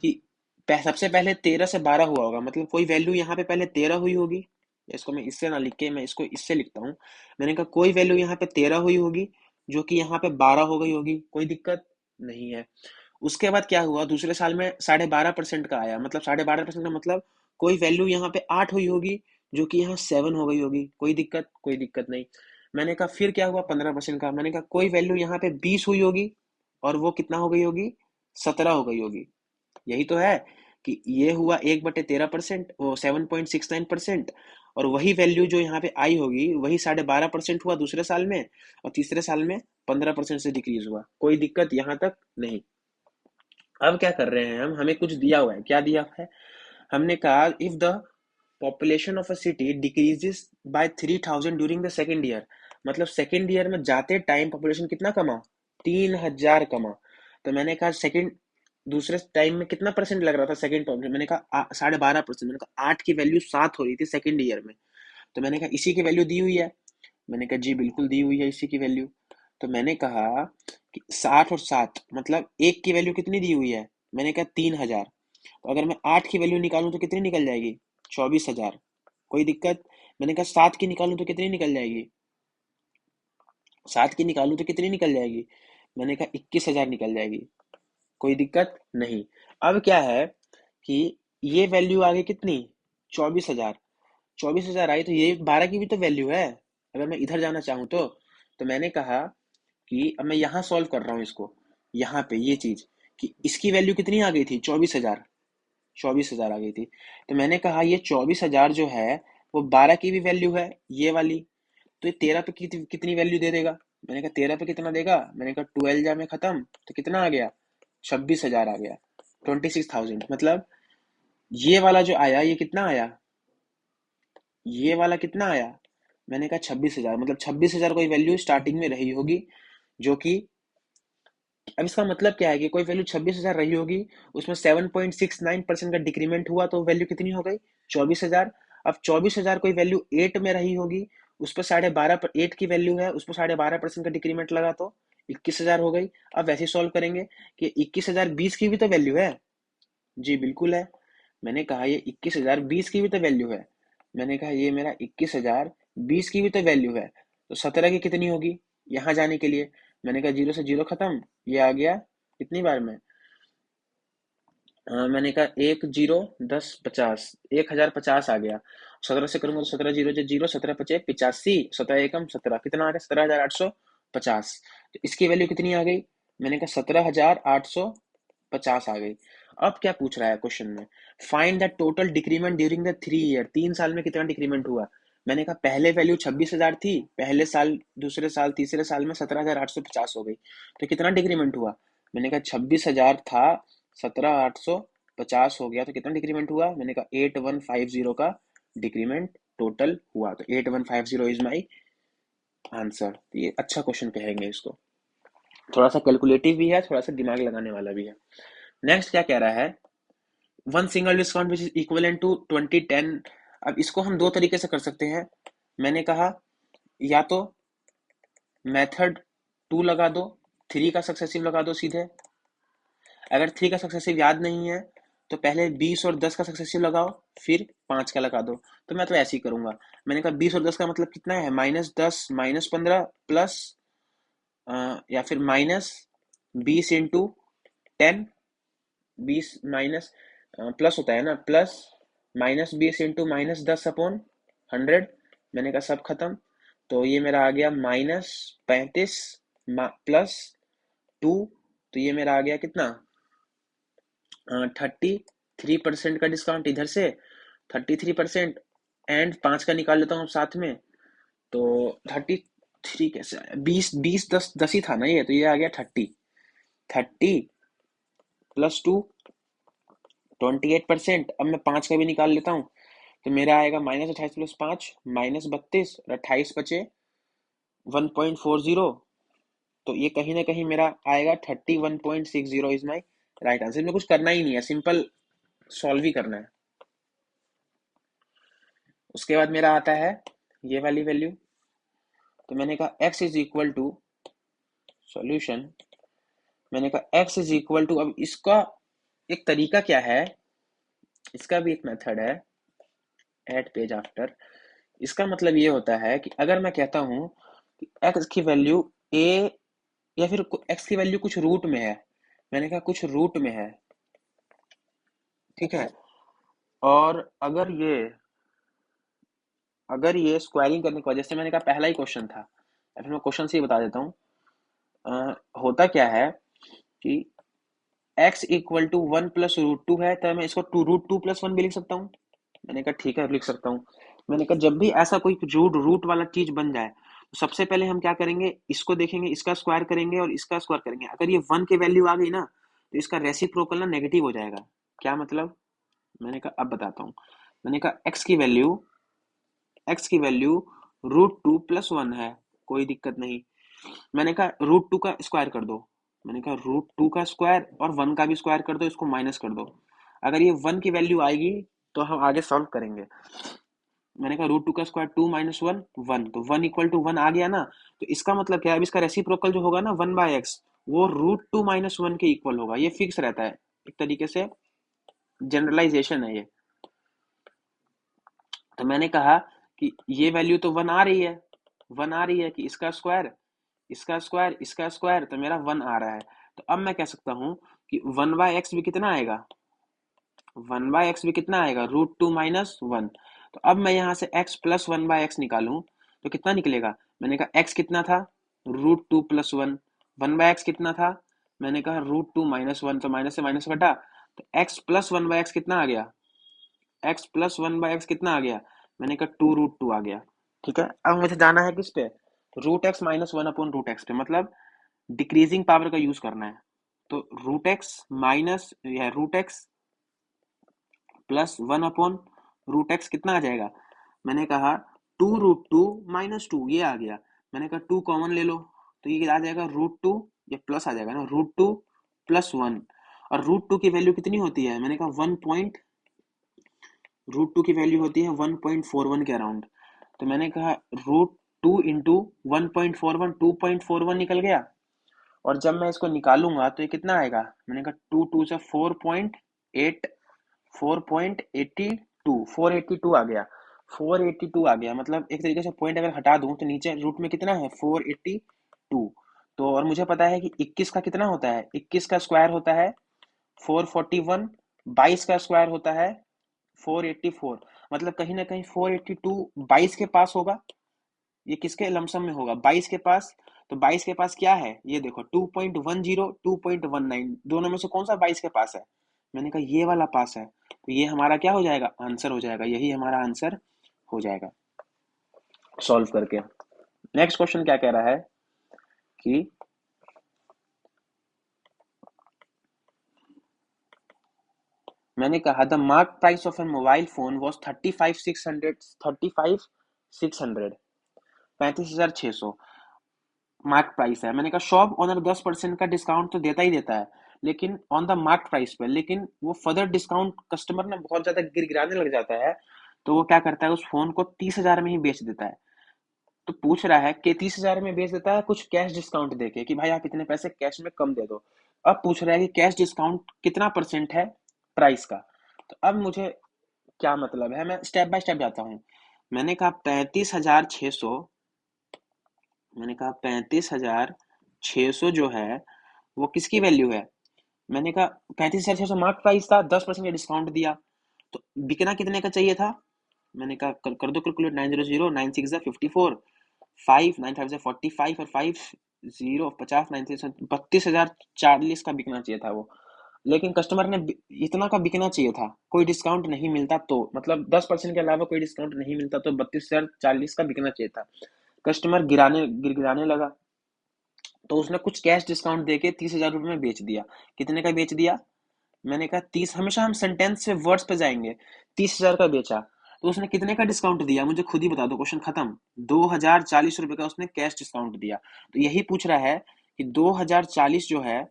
[SPEAKER 1] कि सबसे पहले 13 से 12 हुआ होगा, मतलब कोई वैल्यू यहाँ पे पहले 13 हुई होगी। इसको मैं इससे ना लिख के मैं इसको इससे लिखता हूँ। मैंने कहा कोई वैल्यू यहाँ पे 13 हुई होगी, जो कि यहाँ पे 12 हो गई होगी, कोई दिक्कत नहीं है। उसके बाद क्या हुआ, दूसरे साल में 12.5% का आया, मतलब 12.5% का मतलब कोई वैल्यू यहाँ पे 8 हुई होगी, जो कि यहाँ 7 हो गई होगी, कोई दिक्कत नहीं। मैंने कहा फिर क्या हुआ 15% का, मैंने कहा कोई वैल्यू यहाँ पे 20 हुई होगी, और वो कितना हो गई होगी, 17 हो गई होगी। यही तो है कि ये हुआ 1/13%, वो 7.69%, और वही वैल्यू जो यहाँ पे आई होगी वही 12.5% हुआ दूसरे साल में, और तीसरे साल में 15% से डिक्रीज हुआ। कोई दिक्कत यहाँ तक नहीं। अब क्या कर रहे हैं हम, हमें कुछ दिया हुआ है, क्या दिया हुआ है, हमने कहा if the population of a city decreases by 3000 during the second year, मतलब सेकेंड ईयर में जाते टाइम पॉपुलेशन कितना कमा, 3000 कमा। तो मैंने कहा सेकेंड, दूसरे टाइम में कितना परसेंट लग रहा था सेकेंड पॉपुलेशन, मैंने कहा 12.5%। मैंने कहा 8 की वैल्यू 7 हो रही थी सेकेंड ईयर में, तो मैंने कहा इसी की वैल्यू दी हुई है, मैंने कहा जी बिल्कुल दी हुई है इसी की वैल्यू। तो मैंने कहा कि 60 और 7 मतलब एक की वैल्यू कितनी दी हुई है, मैंने कहा 3000। तो अगर मैं 8 की वैल्यू निकालूं तो कितनी निकल जाएगी, 24,000, कोई दिक्कत। मैंने कहा 7 की निकालूं तो कितनी निकल जाएगी, 7 की निकालूं तो कितनी निकल जाएगी, मैंने कहा 21,000 निकल जाएगी, कोई दिक्कत नहीं। अब क्या है कि ये वैल्यू आ गई कितनी, 24,000। 24,000 आई तो ये 12 की भी तो वैल्यू है, अगर मैं इधर जाना चाहूँ तो मैंने कहा कि अब मैं यहाँ सॉल्व कर रहा हूँ इसको, यहाँ पे ये चीज कि इसकी वैल्यू कितनी आ गई थी, 24,000, 24,000 आ गई थी। तो मैंने कहा ये 24,000 जो है वो 12 की भी वैल्यू है ये वाली, तो ये 13 पे कितनी वैल्यू दे देगा, मैंने कहा 13 पे कितना देगा, मैंने कहा 12 जा में खत्म, तो कितना आ गया, 26,000 आ गया, 26,000। मतलब ये वाला जो आया ये कितना आया, ये वाला कितना आया, मैंने कहा 26,000, मतलब 26,000 कोई वैल्यू स्टार्टिंग में रही होगी, जो कि, अब इसका मतलब क्या है कि कोई वैल्यू 26,000 रही होगी, उसमें 7.69% का डिक्रीमेंट हुआ तो वैल्यू कितनी हो गई, 24,000। अब 24,000 कोई वैल्यू 8 में रही होगी, उस पर 12.5 पर 8 की वैल्यू है, उस पर 12.5% का डिक्रीमेंट लगा तो 21,000 हो गई। अब वैसे सॉल्व करेंगे कि 21,000 20 की भी तो वैल्यू है, जी बिल्कुल है। मैंने कहा ये 21,000 20 की भी तो वैल्यू है, मैंने कहा ये मेरा 21,000, 20 की भी तो वैल्यू है, तो 17 की कितनी होगी यहाँ जाने के लिए। मैंने कहा जीरो से जीरो खत्म, ये आ गया कितनी बार में, मैंने कहा 1 0 10 50, 1,050 आ गया। 17 से करूंगा तो 17 जीरो जो जीरो, 17 पचे 85, 17 एकम 17, कितना आ गया 17,850। तो इसकी वैल्यू कितनी आ गई, मैंने कहा 17,850 आ गई। अब क्या पूछ रहा है क्वेश्चन में, find the total decrement during the 3 year, 3 साल में कितना डिक्रीमेंट हुआ। मैंने कहा पहले वैल्यू 26,000 थी, पहले साल, दूसरे साल, तीसरे साल में 17,850 हो गई, तो कितना डिक्रीमेंट हुआ। मैंने कहा 26,000 था, 17,850 हो गया, तो कितना डिक्रीमेंट हुआ। मैंने कहा 8,150 का डिक्रीमेंट टोटल हुआ, तो 8,150 इज माई आंसर। ये अच्छा क्वेश्चन कहेंगे इसको, थोड़ा सा कैलकुलेटिव भी है, थोड़ा सा दिमाग लगाने वाला भी है। नेक्स्ट क्या कह रहा है, one single discount which is equal to 2010। अब इसको हम दो तरीके से कर सकते हैं। मैंने कहा या तो मेथड 2 लगा दो, 3 का सक्सेसिव लगा दो सीधे। अगर 3 का सक्सेसिव याद नहीं है तो पहले 20 और 10 का सक्सेसिव लगाओ, फिर 5 का लगा दो। तो मैं तो ऐसे ही करूंगा। मैंने कहा 20 और 10 का मतलब कितना है, -10 -15 प्लस, या फिर -20 × 10, 20 माइनस प्लस होता है ना, प्लस -20 × -10/100। मैंने कहा सब खत्म, तो ये मेरा आ गया -35 +2, तो ये मेरा आ गया कितना, 33% का डिस्काउंट इधर से, 33%, एंड 5 का निकाल लेता हूँ साथ में, तो 33 कैसे आया, 20 20 10 10 ही था ना ये, तो ये आ गया 30 +2, 28%। अब मैं 5 का भी निकाल लेता हूँ, तो मेरा आएगा -28 + 5 -32, और 28 बचे 1.40, तो ये कहीं ना कहीं मेरा आएगा 31.60 इज माई राइट आंसर। में कुछ करना ही नहीं है, सिंपल सॉल्व ही करना है। उसके बाद मेरा आता है ये वाली वैल्यू, तो मैंने कहा x is equal to solution. मैंने कहा x इज इक्वल टू, अब इसका एक तरीका क्या है, इसका भी एक मेथड है, एट पेज आफ्टर। इसका मतलब ये होता है कि अगर मैं कहता हूं कि x की वैल्यू a, या फिर x की वैल्यू कुछ रूट में है, मैंने कहा कुछ रूट में है, ठीक है, और अगर ये स्क्वायरिंग करने के बाद, जैसे मैंने कहा पहला ही क्वेश्चन था, या फिर मैं क्वेश्चन से ही बता देता हूँ। होता क्या है कि x इक्वल टू 1 + √2 है, तो मैं इसको √2 + 1 भी लिख सकता हूँ। मैंने कहा ठीक है लिख सकता हूँ। मैंने कहा जब भी ऐसा कोई रूट वाला चीज बन जाए, तो सबसे पहले हम क्या करेंगे, इसको देखेंगे, इसका स्क्वायर करेंगे और इसका स्क्वायर करेंगे। अगर ये 1 की वैल्यू आ गई ना, तो इसका रेसिप्रोकल ना नेगेटिव हो जाएगा। क्या मतलब, मैंने कहा अब बताता हूँ। मैंने कहा x की वैल्यू √2 + 1 है, कोई दिक्कत नहीं। मैंने कहा √2 का स्क्वायर कर दो, मैंने कहा √2 का स्क्वायर और 1 का भी स्क्वायर कर दो, इसको माइनस कर दो। अगर ये 1 की वैल्यू आएगी तो हम आगे सॉल्व करेंगे। मैंने कहा √2 का स्क्वायर 2 - 1 1, तो 1 = 1 आ गया ना, तो इसका मतलब क्या है, अब इसका रेसिप्रोकल जो होगा ना 1/x, वो √2 - 1 के इक्वल होगा। ये फिक्स रहता है, एक तरीके से जनरलाइजेशन है ये। तो मैंने कहा कि ये वैल्यू तो 1 आ रही है, 1 आ रही है, कि इसका स्क्वायर, इसका स्क्वायर, इसका स्क्वायर, तो मेरा 1 आ रहा है। तो अब मैं कह सकता हूँ कि 1/x भी कितना आएगा, 1/x भी कितना आएगा, √2 - 1। तो अब मैं यहाँ से x + 1/x निकालूं तो कितना निकलेगा। मैंने कहा x कितना था, √2 + 1, 1/x कितना था, मैंने कहा √2 - 1, तो माइनस से माइनस घटा, तो x + 1/x कितना आ गया, x + 1/x कितना आ गया, मैंने कहा 2 √2 आ गया। ठीक है, अब मुझे जाना है किस पे, √x - 1/√x पे, मतलब डिक्रीजिंग पावर का यूज करना है। तो √x माइनस या √x + 1/√x कितना आ जाएगा, मैंने कहा 2 √2 - 2, ये आ गया। मैंने कहा 2 कॉमन ले लो, तो ये आ जाएगा √2, ये प्लस आ जाएगा ना, √2 + 1, और √2 की वैल्यू कितनी होती है, मैंने कहा √2 की वैल्यू होती है 1.41 के अराउंड। तो मैंने कहा √2 × 1.41, 2.41 निकल गया। और जब मैं इसको निकालूंगा तो ये कितना आएगा, मैंने कहा 2 2 से 4.82 आ गया। 482 आ गया, मतलब एक तरीके से पॉइंट अगर हटा दूं तो नीचे रूट में कितना है 482। तो और मुझे पता है कि 21 का कितना होता है, 21 का स्क्वायर होता है 441, 22 का स्क्वायर होता है 484। मतलब कहीं ना कहीं 482 22 के पास होगा, ये किसके लमसम में होगा 22 के पास। तो 22 के पास क्या है ये देखो 2.10 2.19, दोनों में से कौन सा 22 के पास है, मैंने कहा ये वाला पास है, तो ये हमारा क्या हो जाएगा आंसर हो जाएगा, यही हमारा आंसर हो जाएगा सॉल्व करके। नेक्स्ट क्वेश्चन क्या कह रहा है कि मैंने कहा the mark price of A mobile phone was 35,600, 35,600, 35,600 mark price है। मैंने कहा शॉप ओनर 10% का डिस्काउंट तो देता ही देता है, लेकिन ऑन द मार्क प्राइस पे, लेकिन वो फर्दर डिस्काउंट कस्टमर ने बहुत ज्यादा गिरगिराने लग जाता है, तो वो क्या करता है उस फोन को 30,000 में ही बेच देता है। तो पूछ रहा है कि 30,000 में बेच देता है कुछ कैश डिस्काउंट देके कि भाई आप इतने पैसे कैश में कम दे दो। अब पूछ रहा है कि कैश डिस्काउंट कितना परसेंट है प्राइस का। तो अब मुझे क्या मतलब है, मैं स्टेप बाय स्टेप जाता हूँ। मैंने कहा 35,600, मैंने कहा 35,600 जो है वो किसकी वैल्यू है, मैंने कहा 35,600 मार्क प्राइस था, 10% का डिस्काउंट दिया, तो बिकना कितने का चाहिए था। मैंने कहा कर दो कैलकुलेट, 900, 9 6 54, 5 9 5 45 और 5 0 50, 32,040 का बिकना चाहिए था वो। लेकिन कस्टमर ने इतना का बिकना चाहिए था, कोई डिस्काउंट नहीं मिलता, तो मतलब 10% के अलावा कोई डिस्काउंट नहीं मिलता, तो 32,040 का बिकना चाहिए था। कस्टमर गिराने लगा, तो उसने कुछ कैश डिस्काउंट देके 30,000 रुपये में बेच दिया। कितने का बेच दिया, मैंने कहा 30, हमेशा हम सेंटेंस से वर्ड्स पे जाएंगे। 30,000 का बेचा, तो उसने कितने का डिस्काउंट दिया मुझे खुद ही बता दो, क्वेश्चन खत्म। 2,040 रुपये का उसने कैश डिस्काउंट दिया। तो यही पूछ रहा है कि 2,040 जो है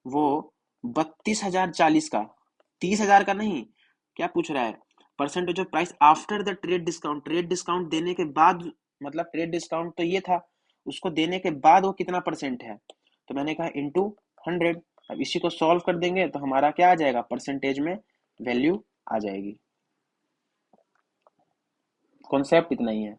[SPEAKER 1] वो 32,040 का, 30,000 का नहीं, क्या पूछ रहा है percentage of price after the trade discount, trade discount देने के बाद, मतलब ट्रेड डिस्काउंट तो ये था, उसको देने के बाद वो कितना परसेंट है। तो मैंने कहा इंटू 100। अब इसी को सॉल्व कर देंगे तो हमारा क्या आ जाएगा, परसेंटेज में वैल्यू आ जाएगी। कॉन्सेप्ट इतना ही है।